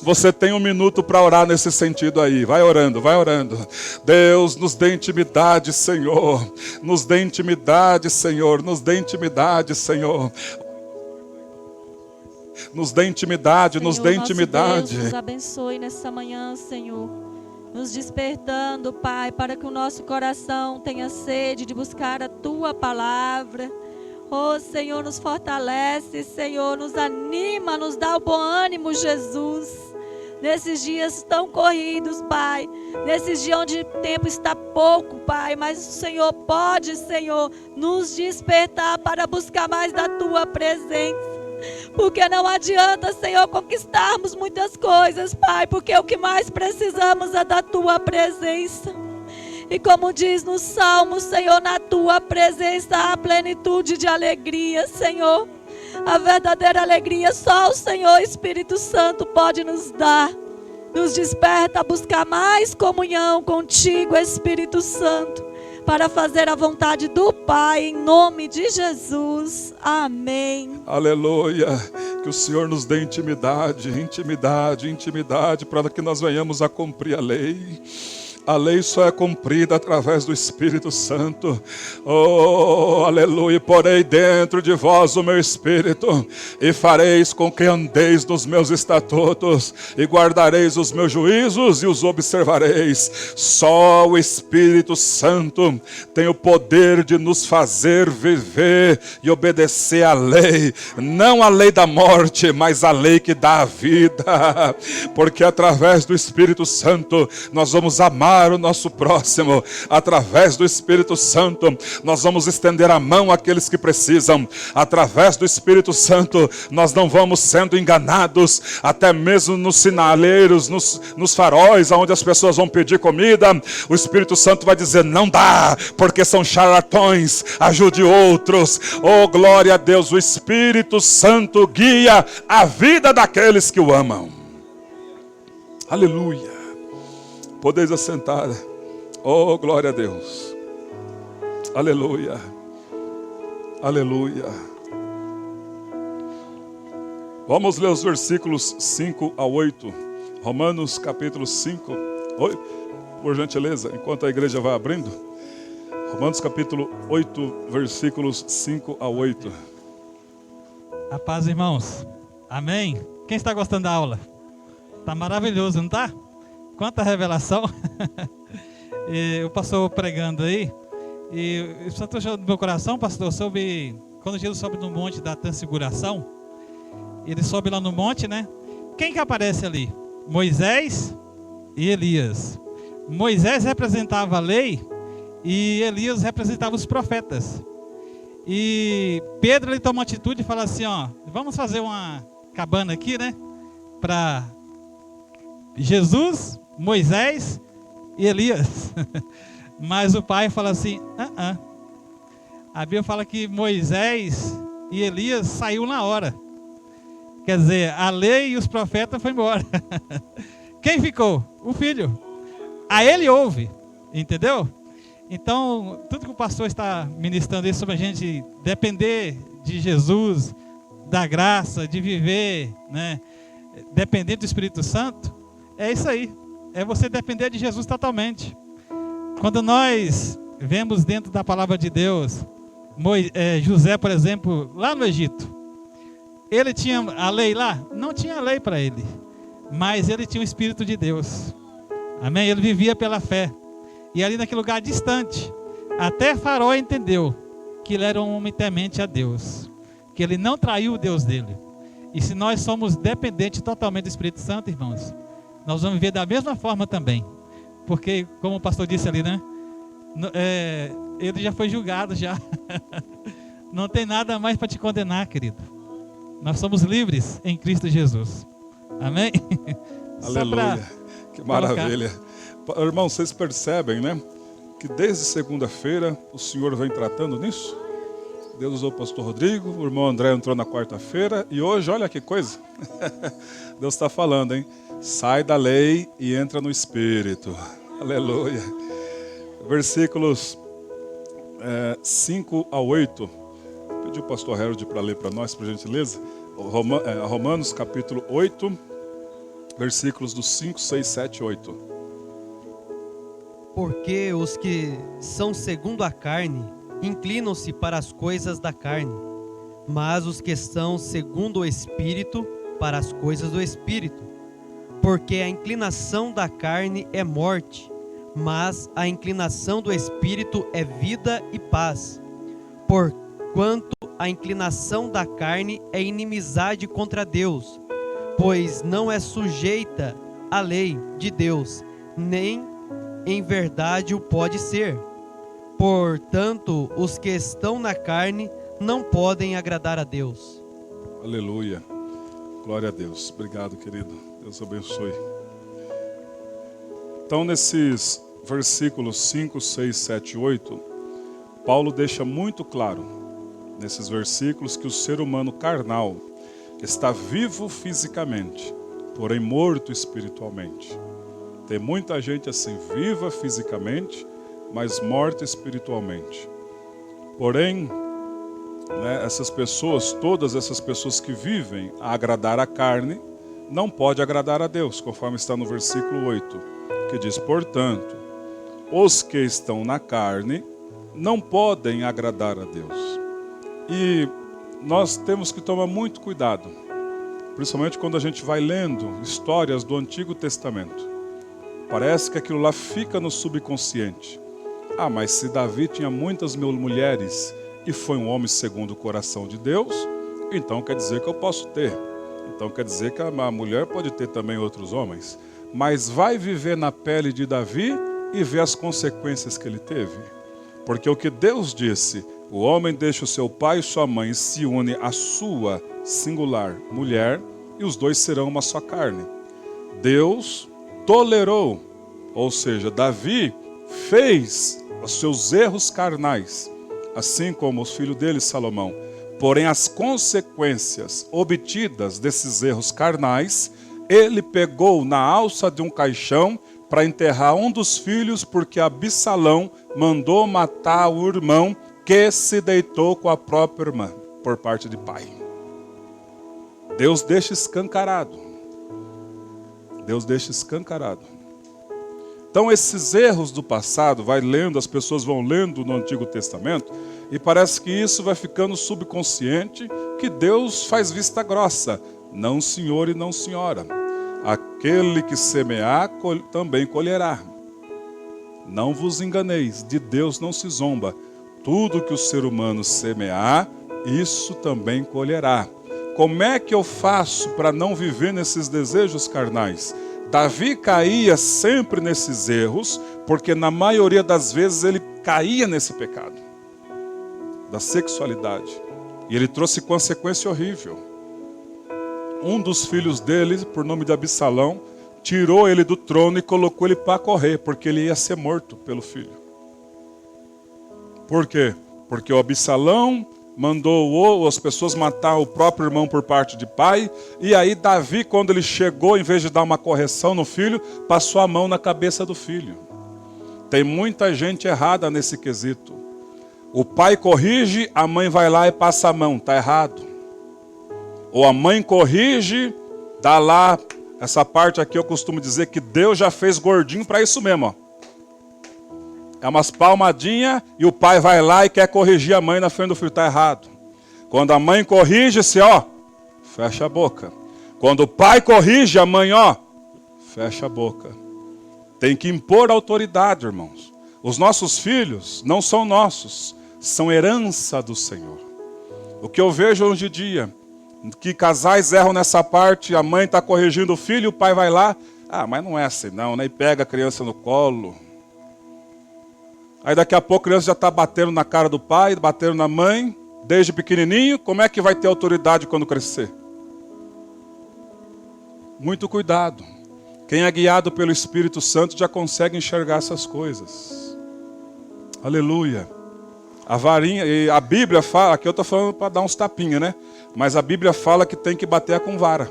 Speaker 1: Você tem um minuto para orar nesse sentido aí. Vai orando, vai orando. Deus, nos dê intimidade, Senhor. Nos dê intimidade, Senhor. Nos dê intimidade, Senhor. Nos dê intimidade,
Speaker 3: Senhor,
Speaker 1: nos dê intimidade.
Speaker 3: Deus, nos abençoe nessa manhã, Senhor. Nos despertando, Pai, para que o nosso coração tenha sede de buscar a Tua palavra. Oh, Senhor, nos fortalece, Senhor, nos anima, nos dá o bom ânimo, Jesus. Nesses dias tão corridos, Pai. Nesses dias onde o tempo está pouco, Pai. Mas o Senhor pode, Senhor, nos despertar para buscar mais da Tua presença. Porque não adianta, Senhor, conquistarmos muitas coisas, Pai. Porque o que mais precisamos é da Tua presença. E como diz no Salmo, Senhor, na Tua presença há plenitude de alegria, Senhor. A verdadeira alegria só o Senhor Espírito Santo pode nos dar. Nos desperta a buscar mais comunhão contigo, Espírito Santo, para fazer a vontade do Pai, em nome de Jesus. Amém.
Speaker 1: Aleluia. Que o Senhor nos dê intimidade, intimidade, intimidade, para que nós venhamos a cumprir a lei. A lei só é cumprida através do Espírito Santo. Oh, aleluia. Porei dentro de vós o meu Espírito, e fareis com que andeis nos meus estatutos, e guardareis os meus juízos, e os observareis. Só o Espírito Santo tem o poder de nos fazer viver e obedecer à lei. Não a lei da morte, mas a lei que dá a vida. Porque através do Espírito Santo nós vamos amar o nosso próximo. Através do Espírito Santo nós vamos estender a mão àqueles que precisam. Através do Espírito Santo nós não vamos sendo enganados, até mesmo nos sinaleiros, nos faróis, onde as pessoas vão pedir comida. O Espírito Santo vai dizer, não dá, porque são charlatões, ajude outros. Oh, glória a Deus. O Espírito Santo guia a vida daqueles que o amam. Aleluia. Podeis assentar. Oh, glória a Deus. Aleluia. Aleluia. Vamos ler os versículos 5 a 8. Romanos capítulo 5. Oi, por gentileza, enquanto a igreja vai abrindo. Romanos capítulo 8, versículos 5 a 8.
Speaker 2: A paz, irmãos. Amém? Quem está gostando da aula? Tá maravilhoso, não tá? Quanta revelação. E o pastor pregando aí. E isso está no meu coração, pastor, sobre quando Jesus sobe no monte da transfiguração. Ele sobe lá no monte, né? Quem que aparece ali? Moisés e Elias. Moisés representava a lei e Elias representava os profetas. E Pedro, ele toma uma atitude e fala assim, ó, vamos fazer uma cabana aqui, né? Para Jesus, Moisés e Elias. Mas o pai fala assim, A Bíblia fala que Moisés e Elias saiu na hora. Quer dizer, a lei e os profetas foram embora. Quem ficou? O filho. A ele ouve, entendeu? Então, tudo que o pastor está ministrando aí sobre a gente depender de Jesus, da graça, de viver, né, dependendo do Espírito Santo, é isso aí. É você depender de Jesus totalmente. Quando nós vemos dentro da palavra de Deus, José, por exemplo, lá no Egito, ele tinha a lei lá? Não tinha lei para ele, mas ele tinha o Espírito de Deus. Amém? Ele vivia pela fé. E ali naquele lugar distante, até Faraó entendeu que ele era um homem temente a Deus, que ele não traiu o Deus dele. E se nós somos dependentes totalmente do Espírito Santo, irmãos, nós vamos viver da mesma forma também. Porque, como o pastor disse ali, né? Ele já foi julgado já. Não tem nada mais para te condenar, querido. Nós somos livres em Cristo Jesus. Amém?
Speaker 1: Aleluia. Que maravilha. Irmão, vocês percebem, né? Que desde segunda-feira o Senhor vem tratando nisso. Deus usou o pastor Rodrigo, o irmão André entrou na quarta-feira e hoje, olha que coisa. Deus está falando, hein? Sai da lei e entra no Espírito. Aleluia. Versículos 5 a 8. Pedi o pastor Harold para ler para nós, por gentileza. Romanos capítulo 8, versículos dos 5, 6, 7 e 8.
Speaker 4: Porque os que são segundo a carne inclinam-se para as coisas da carne, mas os que são segundo o Espírito para as coisas do Espírito. Porque a inclinação da carne é morte, mas a inclinação do Espírito é vida e paz. Porquanto a inclinação da carne é inimizade contra Deus, pois não é sujeita à lei de Deus, nem em verdade o pode ser. Portanto, os que estão na carne não podem agradar a Deus.
Speaker 1: Aleluia. Glória a Deus. Obrigado, querido. Deus abençoe. Então, nesses versículos 5, 6, 7 e 8, Paulo deixa muito claro, nesses versículos, que o ser humano carnal está vivo fisicamente, porém morto espiritualmente. Tem muita gente assim, viva fisicamente, mas morta espiritualmente. Porém, essas pessoas, todas essas pessoas que vivem a agradar a carne, não pode agradar a Deus, conforme está no versículo 8, que diz, portanto, os que estão na carne não podem agradar a Deus. E nós temos que tomar muito cuidado, principalmente quando a gente vai lendo histórias do Antigo Testamento. Parece que aquilo lá fica no subconsciente. Ah, mas se Davi tinha muitas mulheres e foi um homem segundo o coração de Deus, então quer dizer que eu posso ter. Então quer dizer que a mulher pode ter também outros homens. Mas vai viver na pele de Davi e ver as consequências que ele teve. Porque o que Deus disse, o homem deixa o seu pai e sua mãe e se une à sua singular mulher, e os dois serão uma só carne. Deus tolerou, ou seja, Davi fez os seus erros carnais, assim como o filho dele, Salomão. Porém, as consequências obtidas desses erros carnais, ele pegou na alça de um caixão para enterrar um dos filhos, porque Absalão mandou matar o irmão que se deitou com a própria irmã, por parte de pai. Deus deixa escancarado. Deus deixa escancarado. Então esses erros do passado, vai lendo, as pessoas vão lendo no Antigo Testamento, e parece que isso vai ficando subconsciente, que Deus faz vista grossa. Não senhor e não senhora. aquele que semear também colherá. Não vos enganeis, de Deus não se zomba. Tudo que o ser humano semear, isso também colherá. Como é que eu faço para não viver nesses desejos carnais? Davi caía sempre nesses erros, porque na maioria das vezes ele caía nesse pecado da sexualidade. E ele trouxe consequência horrível. Um dos filhos dele, por nome de Absalão, tirou ele do trono e colocou ele para correr, porque ele ia ser morto pelo filho. Por quê? Porque o Absalão mandou as pessoas matar o próprio irmão por parte de pai, e aí Davi, quando ele chegou, em vez de dar uma correção no filho, passou a mão na cabeça do filho. Tem muita gente errada nesse quesito. O pai corrige, a mãe vai lá e passa a mão, está errado. Ou a mãe corrige, dá lá, essa parte aqui eu costumo dizer que Deus já fez gordinho para isso mesmo, ó. É umas palmadinhas e o pai vai lá e quer corrigir a mãe na frente do filho. Está errado. Quando a mãe corrige, você, ó, fecha a boca. Quando o pai corrige, a mãe, ó, fecha a boca. Tem que impor autoridade, irmãos. Os nossos filhos não são nossos, são herança do Senhor. O que eu vejo hoje em dia, que casais erram nessa parte, a mãe está corrigindo o filho, o pai vai lá, mas não é assim não, né? E pega a criança no colo. Aí daqui a pouco a criança já está batendo na cara do pai, batendo na mãe, desde pequenininho. Como é que vai ter autoridade quando crescer? Muito cuidado. Quem é guiado pelo Espírito Santo já consegue enxergar essas coisas. Aleluia. A varinha, e a Bíblia fala, aqui eu estou falando para dar uns tapinhas, né? Mas a Bíblia fala que tem que bater com vara.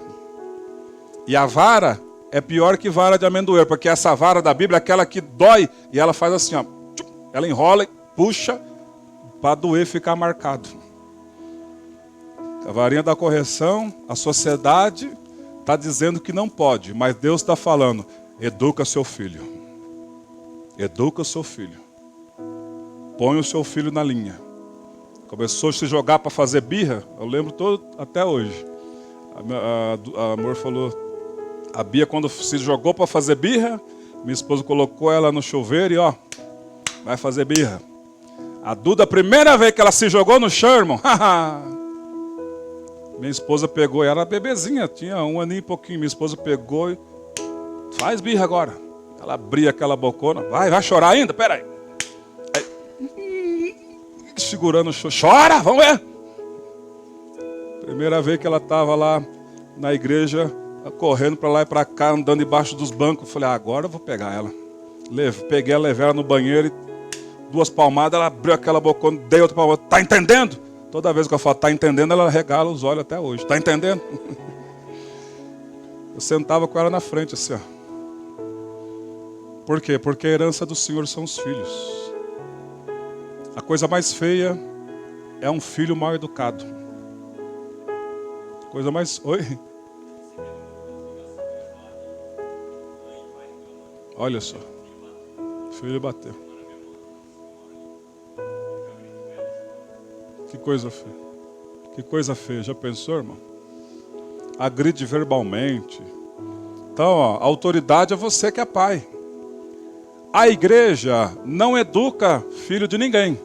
Speaker 1: E a vara é pior que vara de amendoeiro, porque essa vara da Bíblia é aquela que dói e ela faz assim, ó. Ela enrola e puxa para doer e ficar marcado. A varinha da correção, a sociedade está dizendo que não pode, mas Deus está falando, educa seu filho. Educa o seu filho. Põe o seu filho na linha. Começou a se jogar para fazer birra, eu lembro todo, até hoje. A amor falou, a Bia quando se jogou para fazer birra, minha esposa colocou ela no chuveiro e ó, vai fazer birra. A Duda, a primeira vez que ela se jogou no chão, irmão, minha esposa pegou, era bebezinha, tinha 1 aninho e pouquinho, minha esposa pegou e faz birra agora. Ela abria aquela bocona, vai chorar ainda? Pera aí. Segurando o choro, chora, vamos ver. Primeira vez que ela estava lá na igreja, correndo para lá e para cá, andando embaixo dos bancos, eu falei, agora eu vou pegar ela. Peguei ela, levei ela no banheiro e 2 palmadas, ela abriu aquela bocona, dei outra palmada. Tá entendendo? Toda vez que eu falo, tá entendendo, ela regala os olhos até hoje. Tá entendendo? Eu sentava com ela na frente assim, ó. Por quê? Porque a herança do Senhor são os filhos. A coisa mais feia é um filho mal educado. Coisa mais... Oi? Olha só. O filho bateu. Que coisa feia. Que coisa feia. Já pensou, irmão? Agride verbalmente. Então, ó, a autoridade é você que é pai. A igreja não educa filho de ninguém.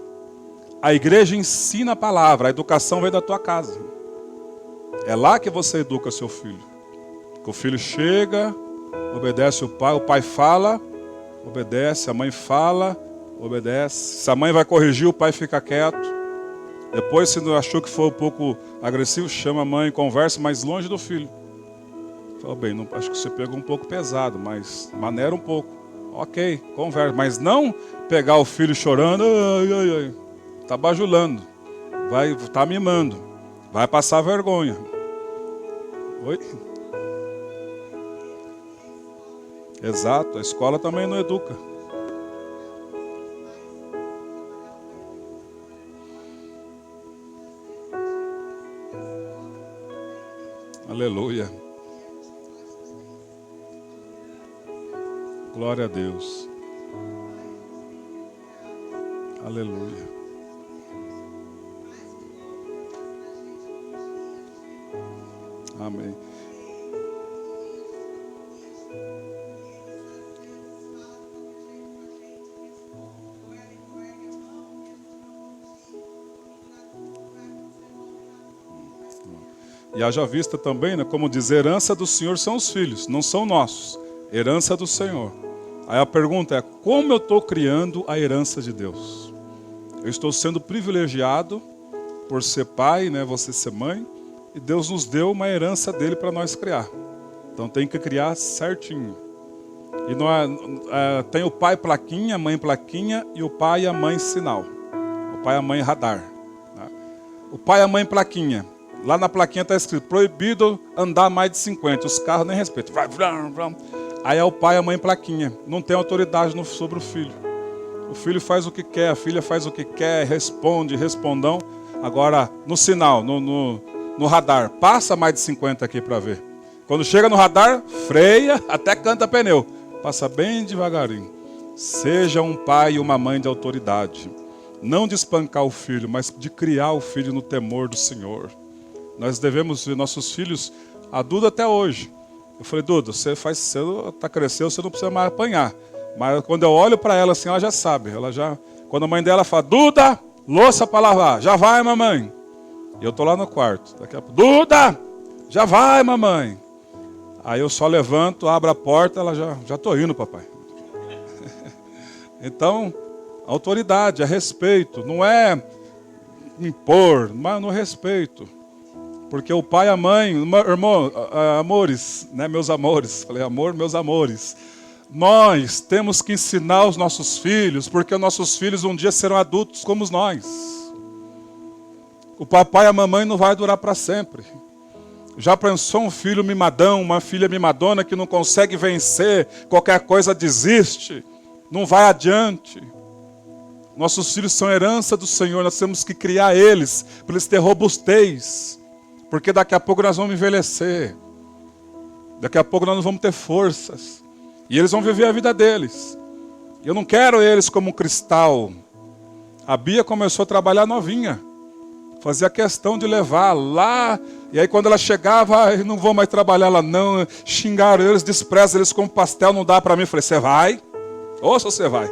Speaker 1: A igreja ensina a palavra. A educação vem da tua casa. É lá que você educa seu filho. Que o filho chega, obedece o pai fala, obedece, a mãe fala, obedece. Se a mãe vai corrigir, o pai fica quieto. Depois, se não achou que foi um pouco agressivo, chama a mãe, conversa, mas longe do filho. Fala, bem, não, acho que você pegou um pouco pesado, mas maneira um pouco. Ok, conversa, mas não pegar o filho chorando, tá bajulando, tá mimando, vai passar vergonha. Oi? Exato, a escola também não educa. Aleluia. Glória a Deus. Aleluia. Amém. E haja vista também, né, como diz, herança do Senhor são os filhos, não são nossos. Herança do Senhor. Aí a pergunta é, como eu estou criando a herança de Deus? Eu estou sendo privilegiado por ser pai, né, você ser mãe, e Deus nos deu uma herança dele para nós criar. Então tem que criar certinho. E tem o pai plaquinha, a mãe plaquinha e o pai e a mãe sinal. O pai e a mãe radar. Né? O pai e a mãe plaquinha. Lá na plaquinha está escrito, proibido andar mais de 50. Os carros nem respeitam. Aí é o pai e a mãe plaquinha. Não tem autoridade sobre o filho. O filho faz o que quer, a filha faz o que quer, responde, respondão. Agora, no sinal, no radar, passa mais de 50 aqui para ver. Quando chega no radar, freia, até canta pneu. Passa bem devagarinho. Seja um pai e uma mãe de autoridade. Não de espancar o filho, mas de criar o filho no temor do Senhor. Nós devemos ver nossos filhos, a Duda até hoje. Eu falei, Duda, você está crescendo, você não precisa mais apanhar. Mas quando eu olho para ela assim, ela já sabe. Quando a mãe dela fala, Duda, louça para lavar. Já vai, mamãe. E eu estou lá no quarto. Daqui a pouco, Duda, já vai, mamãe. Aí eu só levanto, abro a porta, ela já estou indo, papai. Então, autoridade, é respeito. Não é impor, mas no respeito. Porque o pai e a mãe, irmão, amores, né, meus amores, falei amor, meus amores. Nós temos que ensinar os nossos filhos, porque os nossos filhos um dia serão adultos como nós. O papai e a mamãe não vai durar para sempre. Já pensou um filho mimadão, uma filha mimadona que não consegue vencer, qualquer coisa desiste, não vai adiante. Nossos filhos são herança do Senhor, nós temos que criar eles, para eles terem robustez. Porque daqui a pouco nós vamos envelhecer. Daqui a pouco nós não vamos ter forças. E eles vão viver a vida deles. Eu não quero eles como um cristal. A Bia começou a trabalhar novinha. Fazia questão de levar lá. E aí quando ela chegava, não vou mais trabalhar lá não. Xingaram eles, desprezam eles como pastel, não dá para mim. Eu falei, você vai? Ouça, você vai.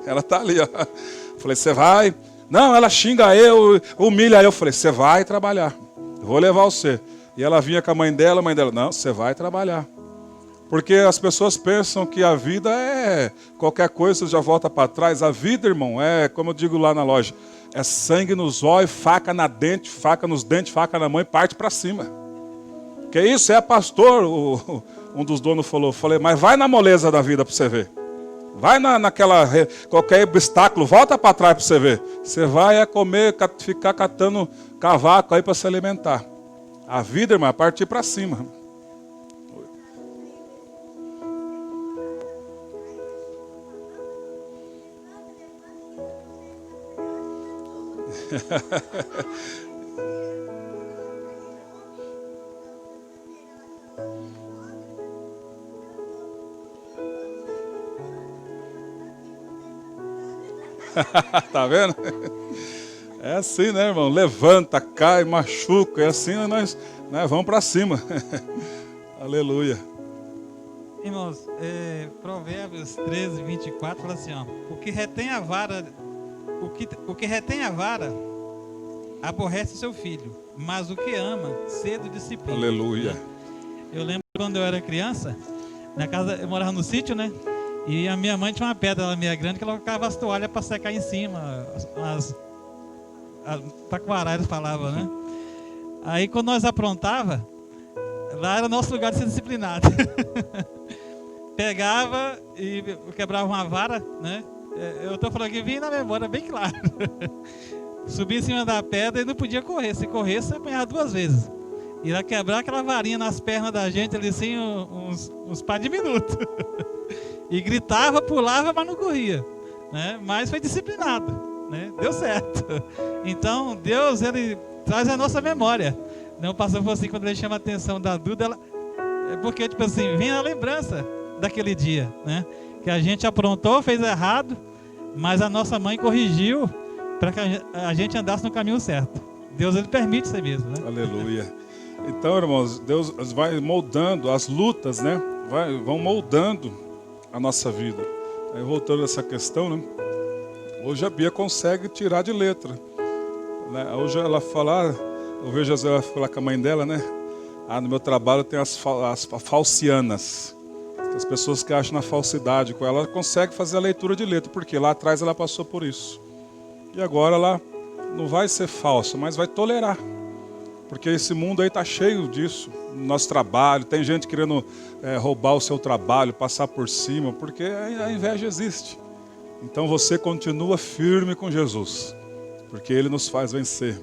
Speaker 1: Ela está ali, ó. Eu falei, você vai? Não, ela xinga eu, humilha eu. Eu falei, você vai trabalhar. Vou levar você. E ela vinha com a mãe dela, não, você vai trabalhar. Porque as pessoas pensam que a vida é qualquer coisa, já volta para trás. A vida, irmão, é, como eu digo lá na loja, é sangue nos olhos, faca na dente, faca nos dentes, faca na mão e parte para cima. Que isso, é pastor, um dos donos falou. Falei, mas vai na moleza da vida para você ver. Vai naquela, qualquer obstáculo, volta para trás para você ver. Você vai comer, ficar catando cavaco aí para se alimentar. A vida, irmão, é partir para cima. Tá vendo? É assim, né, irmão? Levanta, cai, machuca. É assim, nós vamos para cima. Aleluia.
Speaker 2: Irmãos, Provérbios 13, 24 fala assim, ó, o que retém a vara aborrece seu filho, mas o que ama cedo disciplina.
Speaker 1: Aleluia.
Speaker 2: Eu lembro quando eu era criança, na casa, eu morava no sítio, né? E a minha mãe tinha uma pedra lá meia grande que ela colocava as toalhas para secar em cima, as taquarais eles falavam, né? Aí quando nós aprontava, lá era o nosso lugar de ser disciplinado. Pegava e quebrava uma vara, né? Eu estou falando que vinha na memória bem claro. Subia em cima da pedra e não podia correr. Se corresse, apanhava 2 vezes. Ia quebrar aquela varinha nas pernas da gente ali assim, uns par de minutos. E gritava, pulava, mas não corria, né? Mas foi disciplinado, né? Deu certo. Então, Deus, Ele traz a nossa memória. O pastor falou assim, quando ele chama a atenção da Duda, porque, tipo assim, vem a lembrança daquele dia, né? Que a gente aprontou, fez errado, mas a nossa mãe corrigiu para que a gente andasse no caminho certo. Deus, Ele permite isso mesmo, né?
Speaker 1: Aleluia. Então, irmãos, Deus vai moldando as lutas, né? Vão moldando a nossa vida. Aí, voltando a essa questão, né? Hoje a Bia consegue tirar de letra, né? Hoje ela fala, Eu vejo às vezes ela falar com a mãe dela, né? No meu trabalho tem as falcianas. As pessoas que acham na falsidade com ela, ela consegue fazer a leitura de letra, porque lá atrás ela passou por isso. E agora ela não vai ser falsa, mas vai tolerar. Porque esse mundo aí está cheio disso. No nosso trabalho, tem gente querendo roubar o seu trabalho, passar por cima, porque a inveja existe. Então você continua firme com Jesus, porque Ele nos faz vencer.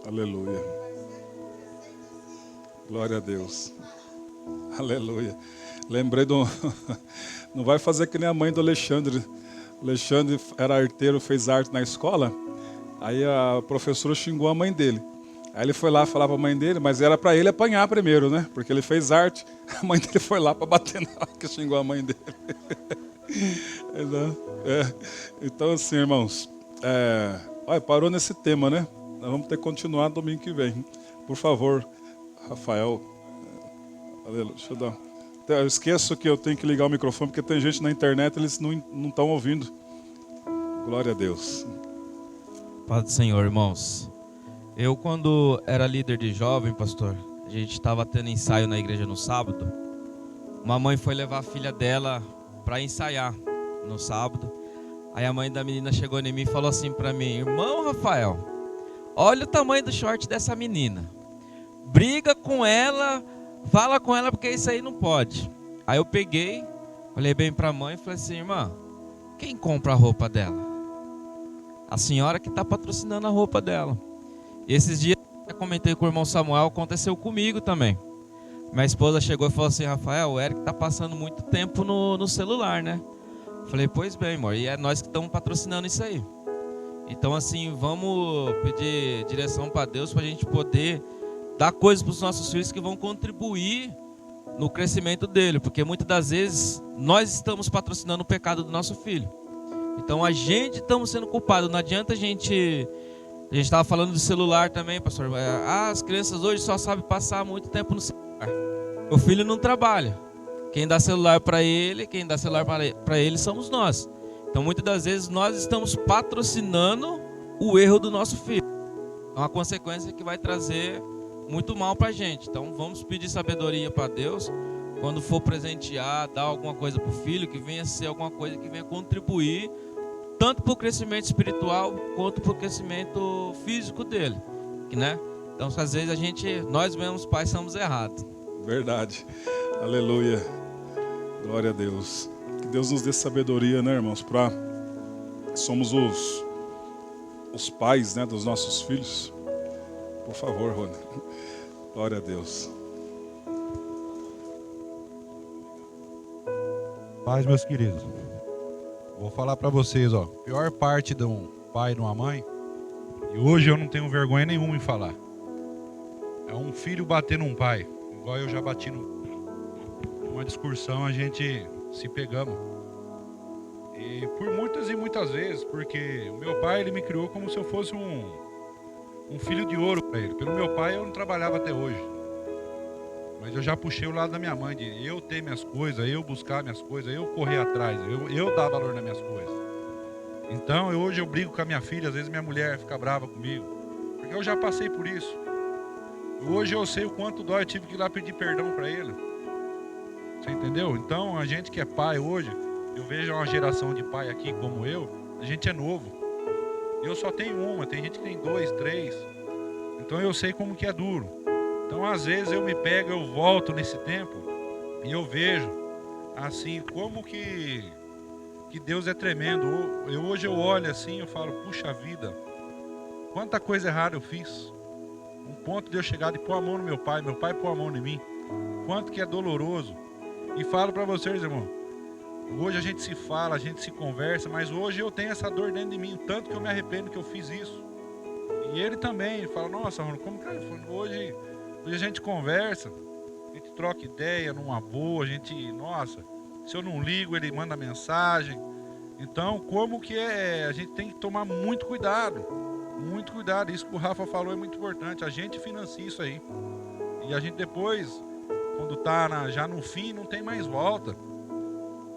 Speaker 1: Aleluia. Glória a Deus. Aleluia. Lembrei de um... Não vai fazer que nem a mãe do Alexandre. O Alexandre era arteiro, fez arte na escola. Aí a professora xingou a mãe dele. Aí ele foi lá falar para a mãe dele, mas era para ele apanhar primeiro, né? Porque ele fez arte. A mãe dele foi lá para bater na hora que xingou a mãe dele. Então assim, irmãos, olha, parou nesse tema, né? Nós vamos ter que continuar domingo que vem. Por favor, Rafael. Aleluia. Deixa eu dar. Eu esqueço que eu tenho que ligar o microfone, porque tem gente na internet, eles não estão ouvindo. Glória a Deus.
Speaker 5: Paz do Senhor, irmãos. Eu, quando era líder de jovem, pastor, a gente estava tendo ensaio na igreja no sábado. Uma mãe foi levar a filha dela para ensaiar no sábado. Aí a mãe da menina chegou em mim e falou assim para mim: irmão Rafael, olha o tamanho do short dessa menina. Briga com ela, fala com ela, porque isso aí não pode. Aí eu peguei, olhei bem para a mãe e falei assim: irmã, quem compra a roupa dela? A senhora que está patrocinando a roupa dela. E esses dias eu comentei com o irmão Samuel, aconteceu comigo também. Minha esposa chegou e falou assim: Rafael, o Eric está passando muito tempo no celular, né? Falei: pois bem, amor, e é nós que estamos patrocinando isso aí. Então assim, vamos pedir direção para Deus para a gente poder dar coisas para os nossos filhos que vão contribuir no crescimento dele. Porque muitas das vezes nós estamos patrocinando o pecado do nosso filho. Então a gente estamos sendo culpados. Não adianta a gente estava falando do celular também, pastor. As crianças hoje só sabem passar muito tempo no celular. O filho não trabalha. Quem dá celular para ele, quem dá celular para ele somos nós. Então muitas das vezes nós estamos patrocinando o erro do nosso filho. É uma consequência que vai trazer muito mal para a gente. Então vamos pedir sabedoria para Deus. Quando for presentear, dar alguma coisa para o filho, que venha ser alguma coisa que venha contribuir tanto para o crescimento espiritual quanto para o crescimento físico dele, né? Então às vezes nós mesmos pais somos errados.
Speaker 1: Verdade. Aleluia. Glória a Deus. Que Deus nos dê sabedoria, né, irmãos? Somos os pais, né, dos nossos filhos. Por favor, Rony. Glória a Deus.
Speaker 6: Paz, meus queridos. Vou falar para vocês, ó. Pior parte de um pai e de uma mãe, e hoje eu não tenho vergonha nenhuma em falar, é um filho bater num pai. Igual eu já bati numa discussão, a gente se pegamos. E por muitas e muitas vezes, porque o meu pai, ele me criou como se eu fosse um filho de ouro para ele. Pelo meu pai eu não trabalhava até hoje. Mas eu já puxei o lado da minha mãe, de eu ter minhas coisas, eu buscar minhas coisas, eu correr atrás, eu dar valor nas minhas coisas. Então hoje eu brigo com a minha filha, às vezes minha mulher fica brava comigo, porque eu já passei por isso. Hoje eu sei o quanto dói, eu tive que ir lá pedir perdão para ele. Você entendeu? Então a gente que é pai hoje, eu vejo uma geração de pai aqui como eu, a gente é novo. Eu só tenho uma, tem gente que tem 2, 3. Então eu sei como que é duro. Então às vezes eu me pego, eu volto nesse tempo e eu vejo assim como que Deus é tremendo. Hoje eu olho assim, eu falo, puxa vida, quanta coisa errada eu fiz. Um ponto de eu chegar de pôr a mão no meu pai pôr a mão em mim. Quanto que é doloroso. E falo para vocês, irmão, hoje a gente se fala, a gente se conversa, mas hoje eu tenho essa dor dentro de mim, tanto que eu me arrependo que eu fiz isso. E ele também fala, nossa, Ronaldo, como que hoje a gente conversa, a gente troca ideia numa boa, a gente, nossa, se eu não ligo, ele manda mensagem. Então, como que a gente tem que tomar muito cuidado, isso que o Rafa falou é muito importante, a gente financia isso aí. E a gente depois, quando tá já no fim, não tem mais volta.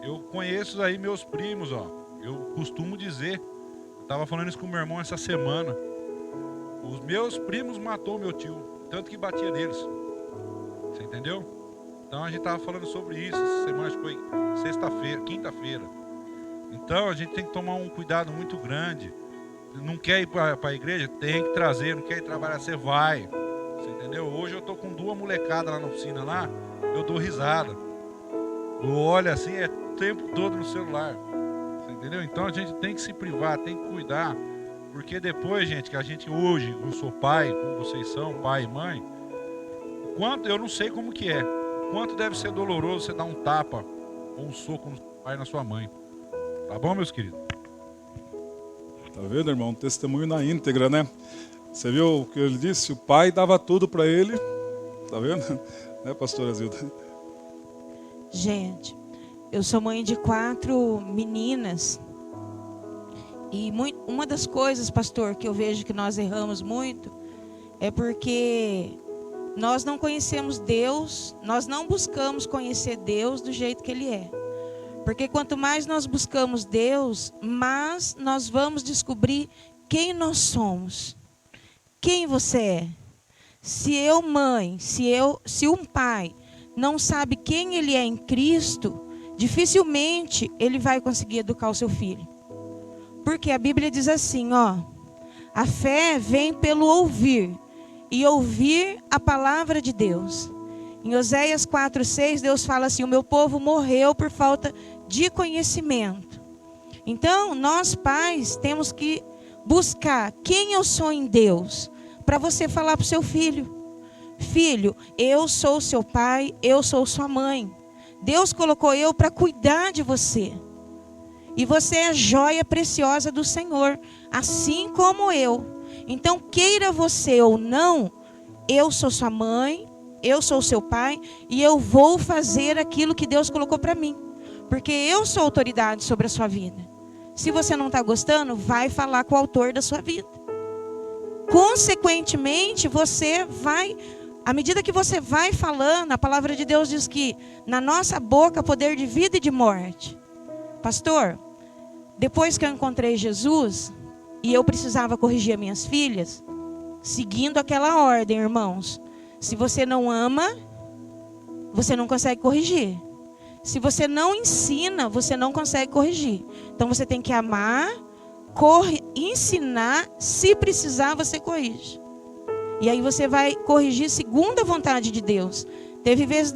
Speaker 6: Eu conheço aí meus primos, ó, eu costumo dizer, eu tava falando isso com o meu irmão essa semana, os meus primos matou meu tio, tanto que batia neles. Você entendeu? Então a gente tava falando sobre isso essa semana, acho que foi sexta-feira, quinta-feira. Então a gente tem que tomar um cuidado muito grande. Não quer ir para a igreja? Tem que trazer. Não quer ir trabalhar? Você vai. Você entendeu? Hoje eu tô com 2 molecadas lá na oficina lá, eu dou risada. Eu olho assim, é o tempo todo no celular. Você entendeu? Então a gente tem que se privar, tem que cuidar. Porque depois, gente, que a gente hoje, eu sou pai, como vocês são, pai e mãe, quanto, eu não sei como que é, quanto deve ser doloroso você dar um tapa ou um soco no seu pai e na sua mãe. Tá bom, meus queridos?
Speaker 1: Tá vendo, irmão? Um testemunho na íntegra, né? Você viu o que ele disse? O pai dava tudo para ele. Tá vendo? Né, pastora Zilda?
Speaker 7: Gente, eu sou mãe de 4 meninas. E uma das coisas, pastor, que eu vejo que nós erramos muito é porque nós não conhecemos Deus, nós não buscamos conhecer Deus do jeito que Ele é. Porque quanto mais nós buscamos Deus, mais nós vamos descobrir quem nós somos. Quem você é. Se eu, mãe, se um pai não sabe quem ele é em Cristo, dificilmente ele vai conseguir educar o seu filho. Porque a Bíblia diz assim, ó, a fé vem pelo ouvir, e ouvir a palavra de Deus. Em Oséias 4:6, Deus fala assim, o meu povo morreu por falta de conhecimento. Então, nós pais temos que buscar quem eu sou em Deus, para você falar para o seu filho. Filho, eu sou seu pai, eu sou sua mãe. Deus colocou eu para cuidar de você. E você é joia preciosa do Senhor, assim como eu. Então, queira você ou não, eu sou sua mãe, eu sou seu pai, e eu vou fazer aquilo que Deus colocou para mim. Porque eu sou autoridade sobre a sua vida. Se você não está gostando, vai falar com o autor da sua vida. Consequentemente, você vai, à medida que você vai falando, a palavra de Deus diz que na nossa boca há poder de vida e de morte. Pastor, depois que eu encontrei Jesus e eu precisava corrigir as minhas filhas, seguindo aquela ordem, irmãos, se você não ama, você não consegue corrigir. Se você não ensina, você não consegue corrigir. Então você tem que amar, ensinar, se precisar você corrige. E aí você vai corrigir segundo a vontade de Deus. Teve vezes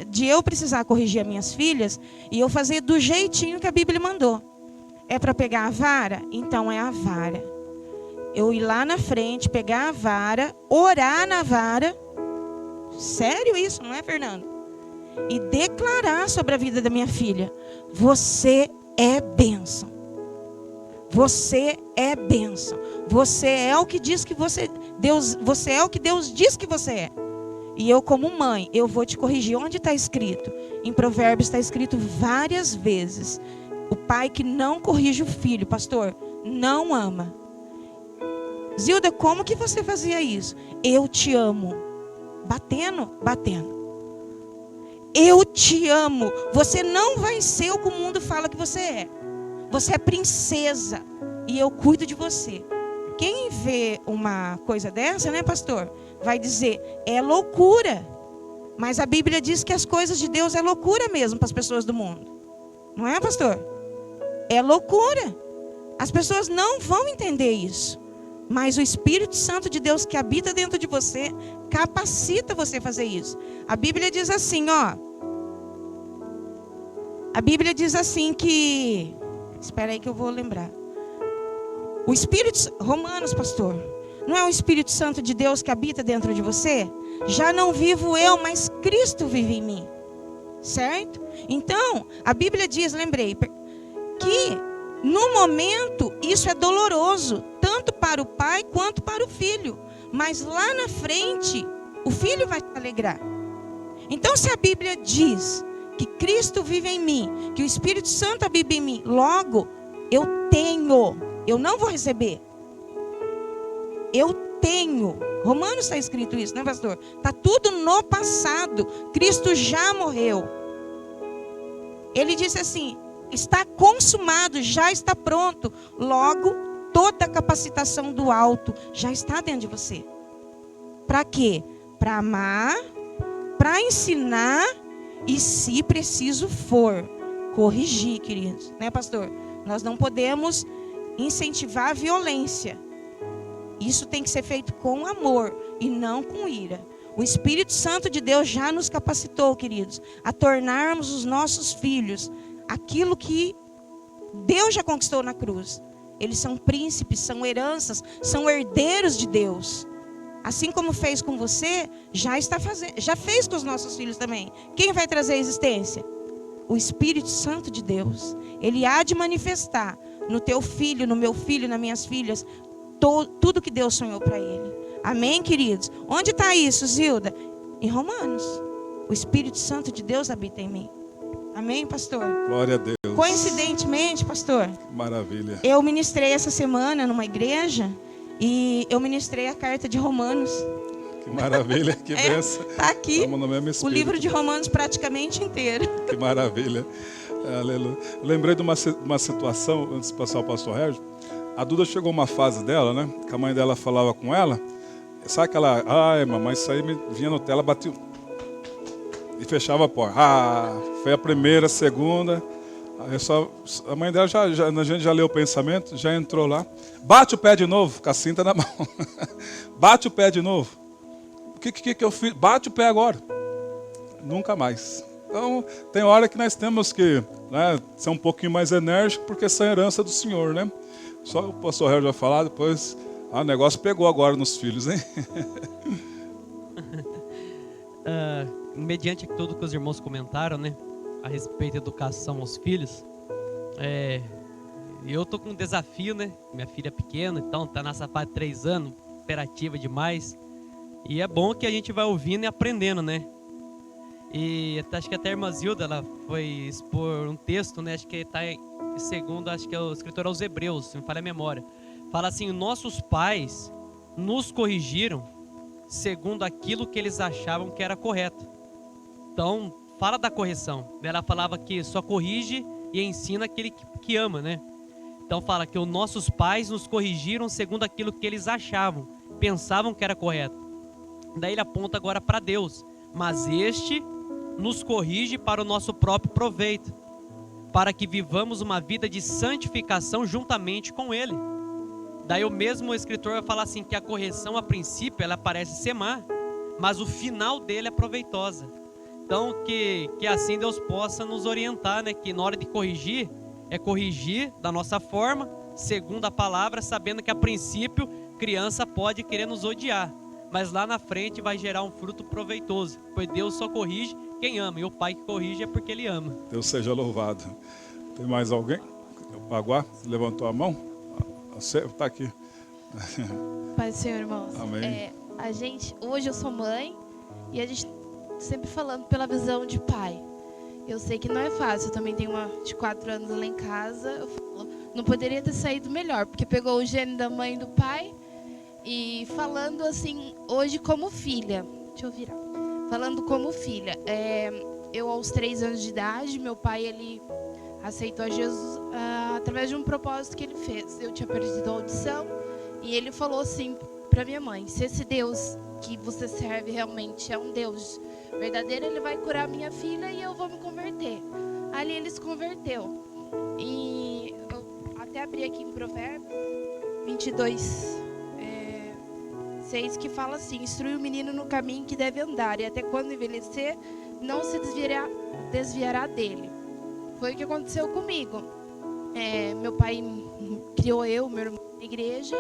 Speaker 7: de eu precisar corrigir as minhas filhas e eu fazer do jeitinho que a Bíblia mandou. É para pegar a vara? Então é a vara. Eu ir lá na frente, pegar a vara, orar na vara. Sério isso, não é, Fernando? E declarar sobre a vida da minha filha: você é bênção. Você é bênção. Você é o que diz que você é o que Deus diz que você é. E eu, como mãe, eu vou te corrigir. Onde está escrito? Em Provérbios está escrito várias vezes: O pai que não corrige o filho, pastor, não ama. Zilda, como que você fazia isso? Eu te amo. Batendo. Eu te amo. Você não vai ser o que o mundo fala que você é. Você é princesa e eu cuido de você. Quem vê uma coisa dessa, né, pastor? Vai dizer, é loucura. Mas a Bíblia diz que as coisas de Deus é loucura mesmo para as pessoas do mundo. Não é, pastor? É loucura. As pessoas não vão entender isso. Mas o Espírito Santo de Deus que habita dentro de você capacita você a fazer isso. A Bíblia diz assim, ó. A Bíblia diz assim que... Espera aí que eu vou lembrar. O Espírito... Romanos, pastor. Não é o Espírito Santo de Deus que habita dentro de você? Já não vivo eu, mas Cristo vive em mim. Certo? Então, a Bíblia diz, lembrei, que no momento isso é doloroso, tanto para o pai quanto para o filho. Mas lá na frente, o filho vai se alegrar. Então, se a Bíblia diz que Cristo vive em mim, que o Espírito Santo habita em mim, logo, eu tenho, eu não vou receber. Eu tenho. Romanos está escrito isso, né, pastor? Está tudo no passado. Cristo já morreu. Ele disse assim, está consumado, já está pronto. Logo, toda a capacitação do alto já está dentro de você. Para quê? Para amar, para ensinar e, se preciso for, corrigir, queridos. Né, pastor? Nós não podemos incentivar a violência. Isso tem que ser feito com amor e não com ira. O Espírito Santo de Deus já nos capacitou, queridos, a tornarmos os nossos filhos aquilo que Deus já conquistou na cruz. Eles são príncipes, são heranças, são herdeiros de Deus. Assim como fez com você, já fez com os nossos filhos também. Quem vai trazer a existência? O Espírito Santo de Deus. Ele há de manifestar no teu filho, no meu filho, nas minhas filhas, tudo que Deus sonhou para ele. Amém, queridos? Onde está isso, Zilda? Em Romanos. O Espírito Santo de Deus habita em mim. Amém, pastor?
Speaker 1: Glória a Deus.
Speaker 7: Coincidentemente, pastor,
Speaker 1: Maravilha.
Speaker 7: eu ministrei essa semana numa igreja e eu ministrei a carta de Romanos.
Speaker 1: Que maravilha, que benção.
Speaker 7: Está aqui
Speaker 1: Estamos no mesmo
Speaker 7: o
Speaker 1: espírito.
Speaker 7: livro de Romanos praticamente inteiro.
Speaker 1: Que maravilha. Aleluia. Eu lembrei de uma situação, antes de passar o pastor Régio. A Duda chegou uma fase dela, né? Que a mãe dela falava com ela. Sabe aquela... Ai, mamãe, isso aí me vinha no tela, batia... E fechava a porta. Foi a primeira, a segunda. Aí a mãe dela, a gente já leu o pensamento, já entrou lá. Bate o pé de novo, com a cinta na mão. Bate o pé de novo. O que eu fiz? Bate o pé agora. Nunca mais. Então, tem hora que nós temos que, né, ser um pouquinho mais enérgico, porque essa é a herança do Senhor, né? Só o pastor Hélio vai falar, depois o negócio pegou agora nos filhos, hein?
Speaker 4: Mediante tudo que os irmãos comentaram, né, a respeito da educação aos filhos, eu tô com um desafio, né? Minha filha é pequena, então tá nessa fase de 3 anos, imperativa demais. E é bom que a gente vai ouvindo e aprendendo, né? E acho que até a irmã Zilda, ela foi expor um texto, né? Acho que está segundo, acho que é o escritor aos Hebreus, se me falha a memória. Fala assim, nossos pais nos corrigiram segundo aquilo que eles achavam que era correto. Então, fala da correção. Ela falava que só corrige e ensina aquele que ama, né? Então fala que os nossos pais nos corrigiram segundo aquilo que eles achavam, pensavam que era correto. Daí ele aponta agora para Deus. Mas este nos corrige para o nosso próprio proveito, para que vivamos uma vida de santificação juntamente com Ele. Daí o mesmo escritor vai falar assim, que a correção a princípio ela parece ser má, mas o final dele é proveitosa. Então que assim Deus possa nos orientar, né? Que na hora de corrigir, é corrigir da nossa forma, segundo a palavra, sabendo que a princípio criança pode querer nos odiar, mas lá na frente vai gerar um fruto proveitoso, pois Deus só corrige quem ama, e o pai que corrige é porque ele ama.
Speaker 1: Deus seja louvado. Tem mais alguém? O Paguá levantou a mão? Você está aqui.
Speaker 8: Pai do Senhor, irmãos.
Speaker 1: Amém.
Speaker 8: Hoje eu sou mãe, e a gente sempre falando pela visão de pai. Eu sei que não é fácil. Eu também tenho uma de 4 anos lá em casa. Eu falo, não poderia ter saído melhor, porque pegou o gene da mãe e do pai. E falando assim, hoje como filha. Deixa eu virar. Falando como filha. Eu aos 3 anos de idade, meu pai, ele aceitou a Jesus através de um propósito que ele fez. Eu tinha perdido a audição. E ele falou assim para minha mãe, se esse Deus que você serve realmente é um Deus verdadeiro, ele vai curar minha filha e eu vou me converter. Ali ele se converteu. E eu até abri aqui em Provérbios 22, 6, que fala assim, instrui o menino no caminho que deve andar, e até quando envelhecer, não se desviará dele. Foi o que aconteceu comigo. Meu pai criou eu, meu irmão, na igreja.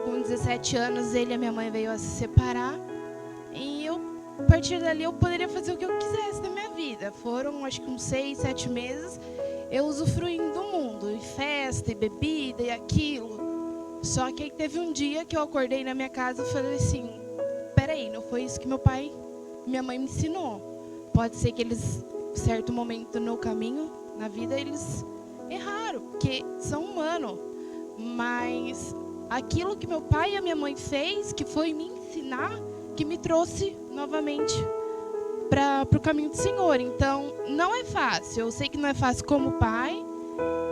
Speaker 8: Com 17 anos, ele e a minha mãe veio a se separar. E eu, a partir dali, eu poderia fazer o que eu quisesse na minha vida. Foram, acho que uns 6, 7 meses, eu usufruindo do mundo. E festa, e bebida, e aquilo. Só que aí teve um dia que eu acordei na minha casa e falei assim, peraí, não foi isso que meu pai e minha mãe me ensinou. Pode ser que eles, em certo momento no caminho, na vida, eles erraram, porque são humanos. Mas aquilo que meu pai e a minha mãe fez, que foi me ensinar, que me trouxe novamente para o caminho do Senhor. Então, não é fácil. Eu sei que não é fácil como pai.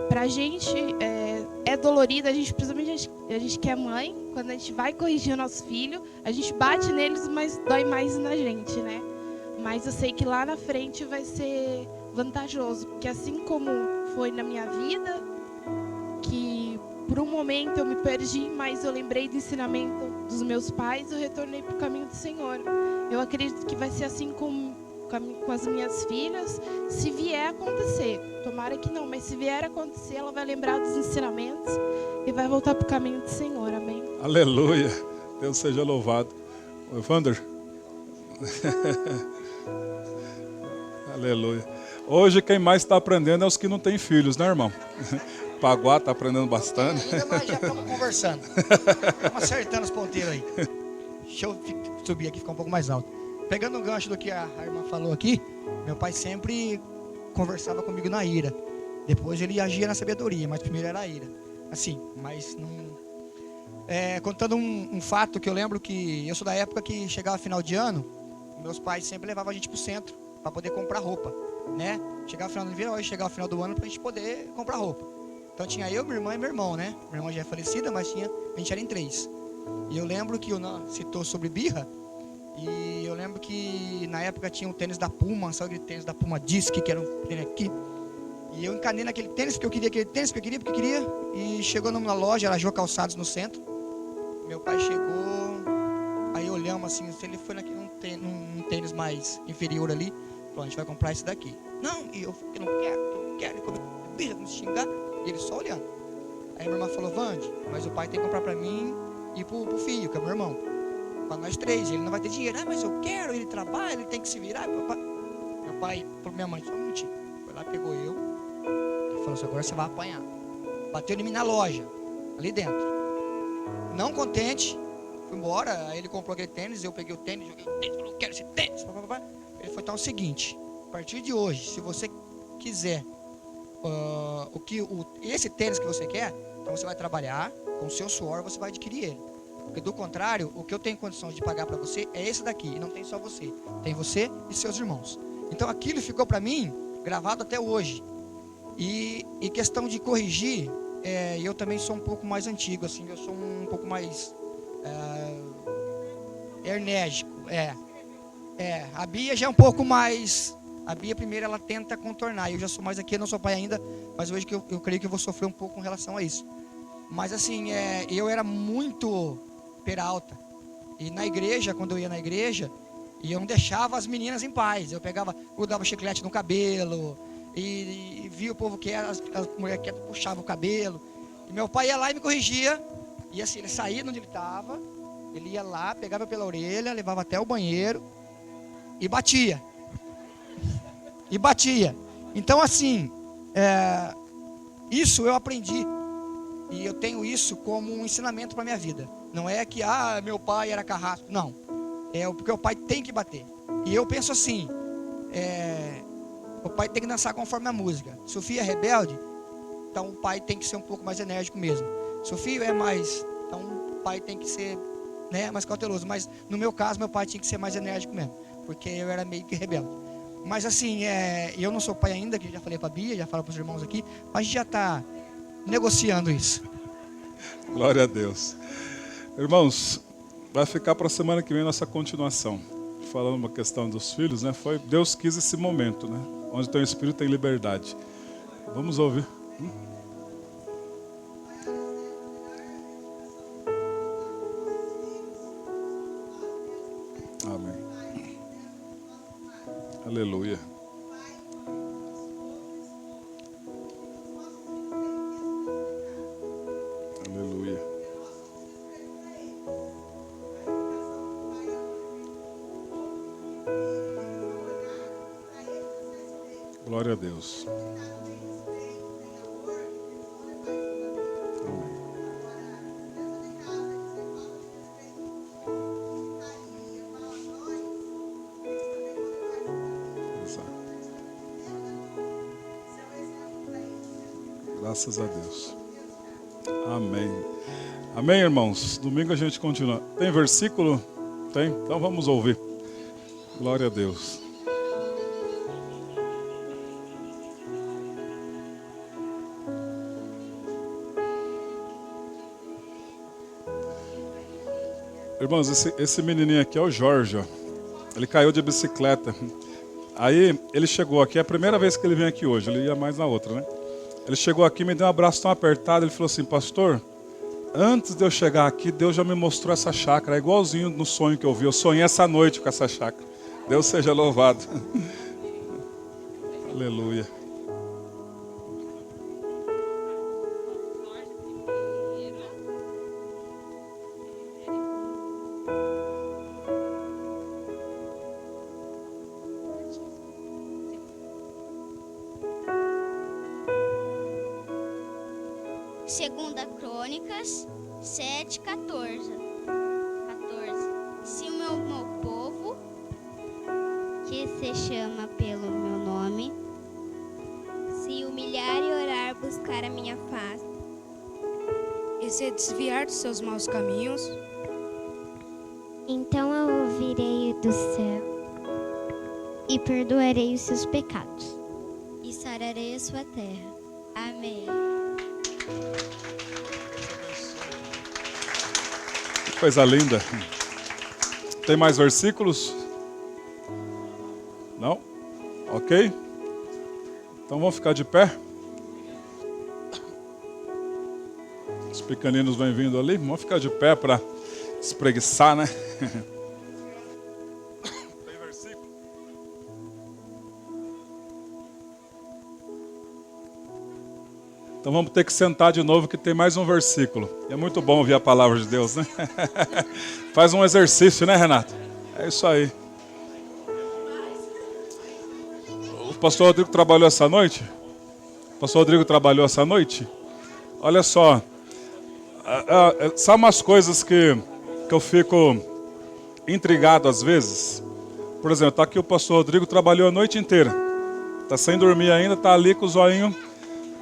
Speaker 8: Para a gente é dolorido, principalmente a gente que é mãe, quando a gente vai corrigir o nosso filho, a gente bate neles, mas dói mais na gente, né? Mas eu sei que lá na frente vai ser vantajoso, porque assim como foi na minha vida, que por um momento eu me perdi, mas eu lembrei do ensinamento dos meus pais, eu retornei para o caminho do Senhor. Eu acredito que vai ser assim com as minhas filhas, se vier a acontecer. Tomara que não, mas se vier a acontecer, ela vai lembrar dos ensinamentos e vai voltar para o caminho do Senhor. Amém.
Speaker 1: Aleluia. Deus seja louvado. Wander. Aleluia. Hoje quem mais está aprendendo é os que não têm filhos, né, irmão? Paguá está aprendendo bastante.
Speaker 9: Ainda, mas já estamos conversando. Estamos acertando os ponteiros aí. Deixa eu subir aqui e ficar um pouco mais alto. Pegando o gancho do que a irmã falou aqui, meu pai sempre conversava comigo na ira. Depois ele agia na sabedoria, mas primeiro era a ira. Assim, mas não... contando um fato que eu lembro, que eu sou da época que chegava final de ano, meus pais sempre levavam a gente pro centro para poder comprar roupa, né? Chegava final do ano, hoje chegava o final do ano pra gente poder comprar roupa. Então tinha eu, minha irmã e meu irmão, né? Minha irmã já é falecida, mas a gente era em 3. E eu lembro que o Nan citou sobre birra. E eu lembro que na época tinha um tênis da Puma, sabe aquele tênis da Puma Disc, que era um tênis aqui. E eu encanei naquele tênis, porque eu queria aquele tênis, porque eu queria. E chegou numa loja, era Jô Calçados no centro. Meu pai chegou, aí olhamos assim, se ele foi num tênis mais inferior ali, falou, a gente vai comprar esse daqui. Não, e eu não quero, ele começou a me xingar, e ele só olhando. Aí minha irmã falou, Vande, mas o pai tem que comprar pra mim e pro filho, que é meu irmão. Para nós 3, ele não vai ter dinheiro. Mas eu quero, ele trabalha, ele tem que se virar. Meu pai falou pra minha mãe, só um minutinho. Foi lá, pegou eu e falou assim, agora você vai apanhar. Bateu em mim na loja, ali dentro. Não contente, fui embora. Aí ele comprou aquele tênis, eu peguei o tênis, joguei o tênis, falou, eu quero esse tênis. Ele falou, então é o seguinte, a partir de hoje, se você quiser esse tênis que você quer, então você vai trabalhar, com o seu suor você vai adquirir ele. Porque do contrário, o que eu tenho condições de pagar para você é esse daqui. E não tem só você. Tem você e seus irmãos. Então aquilo ficou para mim gravado até hoje. E questão de corrigir, eu também sou um pouco mais antigo, assim. Eu sou um pouco mais enérgico. A Bia já é um pouco mais... A Bia primeiro ela tenta contornar. Eu já sou mais aqui, eu não sou pai ainda. Mas hoje eu creio que eu vou sofrer um pouco com relação a isso. Mas assim, eu era muito... peralta. E na igreja, quando eu ia na igreja, eu não deixava as meninas em paz. Eu grudava chiclete no cabelo, e via o povo que as mulheres que puxavam o cabelo. E meu pai ia lá e me corrigia. E assim, ele saía de onde ele estava, ele ia lá, pegava pela orelha, levava até o banheiro e batia. Então assim, isso eu aprendi. E eu tenho isso como um ensinamento para minha vida. Não é que, meu pai era carrasco. Não. Porque o pai tem que bater. E eu penso assim, pai tem que dançar conforme a música. Se o filho é rebelde, então o pai tem que ser um pouco mais enérgico mesmo. Se o filho é mais, então o pai tem que ser, né, mais cauteloso. Mas no meu caso, meu pai tinha que ser mais enérgico mesmo, porque eu era meio que rebelde. Mas assim, eu não sou pai ainda, que já falei para a Bia, já falo para os irmãos aqui, mas a gente já está negociando isso.
Speaker 1: Glória a Deus. Irmãos, vai ficar para a semana que vem nossa continuação. Falando uma questão dos filhos, né? Deus quis esse momento, né? Onde tem o Espírito tem liberdade. Vamos ouvir. Amém. Aleluia. Aleluia. Glória a Deus. Graças a Deus. Amém. Amém, irmãos. Domingo a gente continua. Tem versículo? Tem? Então vamos ouvir. Glória a Deus. Irmãos, esse menininho aqui é o Jorge, ó. Ele caiu de bicicleta. Aí ele chegou aqui, é a primeira vez que ele vem aqui hoje, ele ia mais na outra, né? Ele chegou aqui, me deu um abraço tão apertado, ele falou assim: pastor, antes de eu chegar aqui, Deus já me mostrou essa chácara, é igualzinho no sonho que eu vi, eu sonhei essa noite com essa chácara. Deus seja louvado. Aleluia.
Speaker 10: Segunda Crônicas 7:14. Se o meu povo, que se chama pelo meu nome, se humilhar e orar, buscar a minha face,
Speaker 11: e se desviar dos seus maus caminhos,
Speaker 10: então eu ouvirei do céu e perdoarei os seus pecados e sararei a sua terra. Amém.
Speaker 1: Coisa linda. Tem mais versículos? Não? Ok? Então vamos ficar de pé. Os pequeninos vêm vindo ali. Vamos ficar de pé para espreguiçar, né? Tem versículo? Então vamos ter que sentar de novo, que tem mais um versículo. É muito bom ouvir a palavra de Deus, né? Faz um exercício, né, Renato? É isso aí. O pastor Rodrigo trabalhou essa noite? O pastor Rodrigo trabalhou essa noite? Olha só. Sabe umas coisas que eu fico intrigado às vezes? Por exemplo, está aqui o pastor Rodrigo, trabalhou a noite inteira. Está sem dormir ainda, está ali com o zoinho.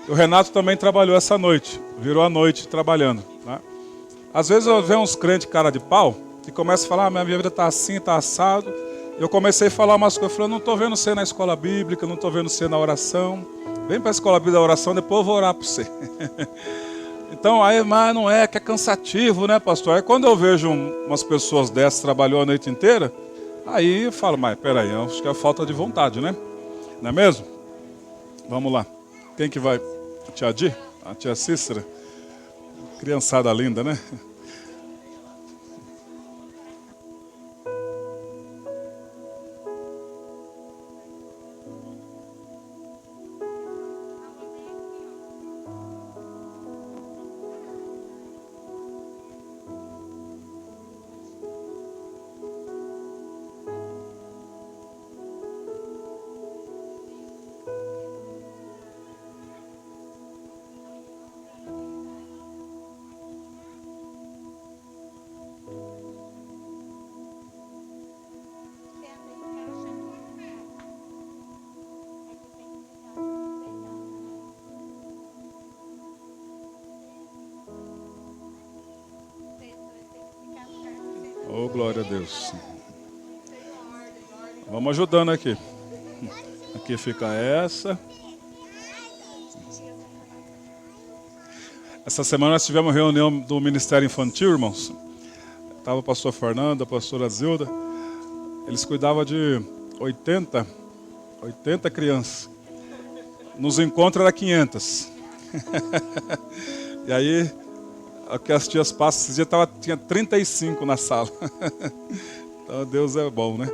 Speaker 1: O Renato também trabalhou essa noite, virou a noite trabalhando, né? Às vezes eu vejo uns crentes cara de pau que começam a falar: minha vida está assim, está assado. Eu comecei a falar umas coisas, falando: não estou vendo você na escola bíblica, não estou vendo você na oração. Vem para a escola bíblica da oração, depois eu vou orar por você. Então, aí, mas não é, que é cansativo, né, pastor? Aí quando eu vejo umas pessoas dessas trabalhou a noite inteira, aí eu falo: mas peraí, eu acho que é falta de vontade, né? Não é mesmo? Vamos lá. Quem que vai? A tia Di? A tia Cícera? Criançada linda, né? Oh, glória a Deus. Vamos ajudando aqui. Aqui fica essa. Essa semana nós tivemos reunião do Ministério Infantil, irmãos. Estava o pastor Fernando, a pastora Zilda. Eles cuidavam de 80 crianças. Nos encontros era 500. E aí, aqui as tias passam, esse dia tinha 35 na sala. Então Deus é bom, né?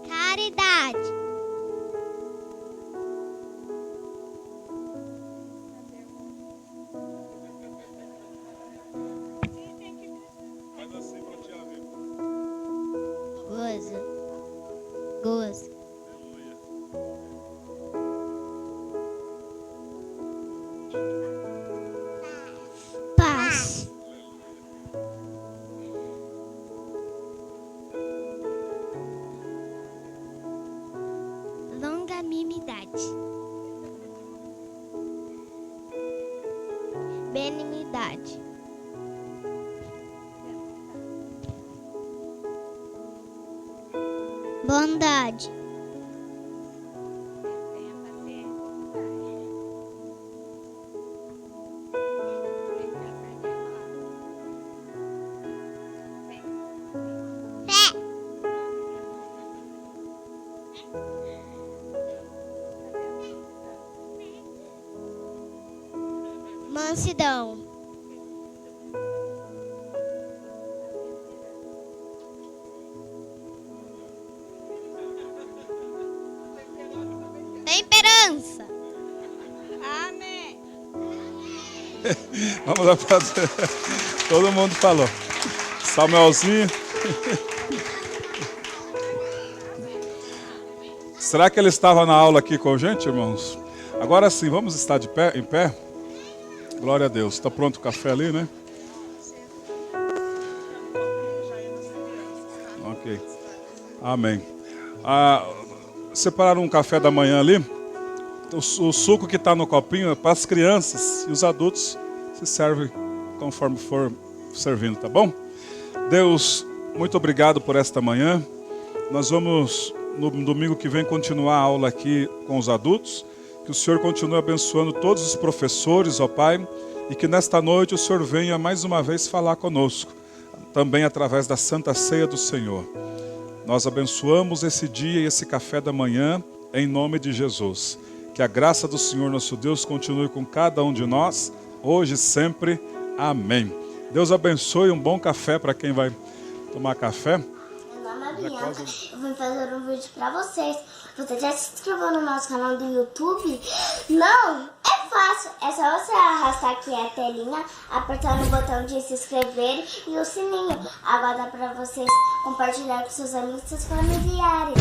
Speaker 10: Caridade.
Speaker 1: Faz assim para te ver.
Speaker 10: Gozo. Gozo. Paz. Longanimidade. Benignidade. Bondade. Fé. Mansidão. Temperança. Amém.
Speaker 1: Vamos lá para todo mundo falou. Samuelzinho. Será que ele estava na aula aqui com a gente, irmãos? Agora sim, vamos estar de pé, em pé? Glória a Deus. Está pronto o café ali, né? Ok. Amém. Separaram um café da manhã ali. O suco que está no copinho é para as crianças e os adultos se servem conforme for servindo, tá bom? Deus, muito obrigado por esta manhã. Nós vamos, no domingo que vem, continuar a aula aqui com os adultos. Que o Senhor continue abençoando todos os professores, ó Pai, e que nesta noite o Senhor venha mais uma vez falar conosco, também através da Santa Ceia do Senhor. Nós abençoamos esse dia e esse café da manhã, em nome de Jesus. Que a graça do Senhor nosso Deus continue com cada um de nós, hoje e sempre. Amém. Deus abençoe, um bom café para quem vai tomar café.
Speaker 12: Meu nome é Bianca, eu vim fazer um vídeo pra vocês. Você já se inscreveu no nosso canal do YouTube? Não? É fácil, é só você arrastar aqui a telinha, apertar no botão de se inscrever e o sininho. Agora dá pra vocês compartilhar com seus amigos e seus familiares.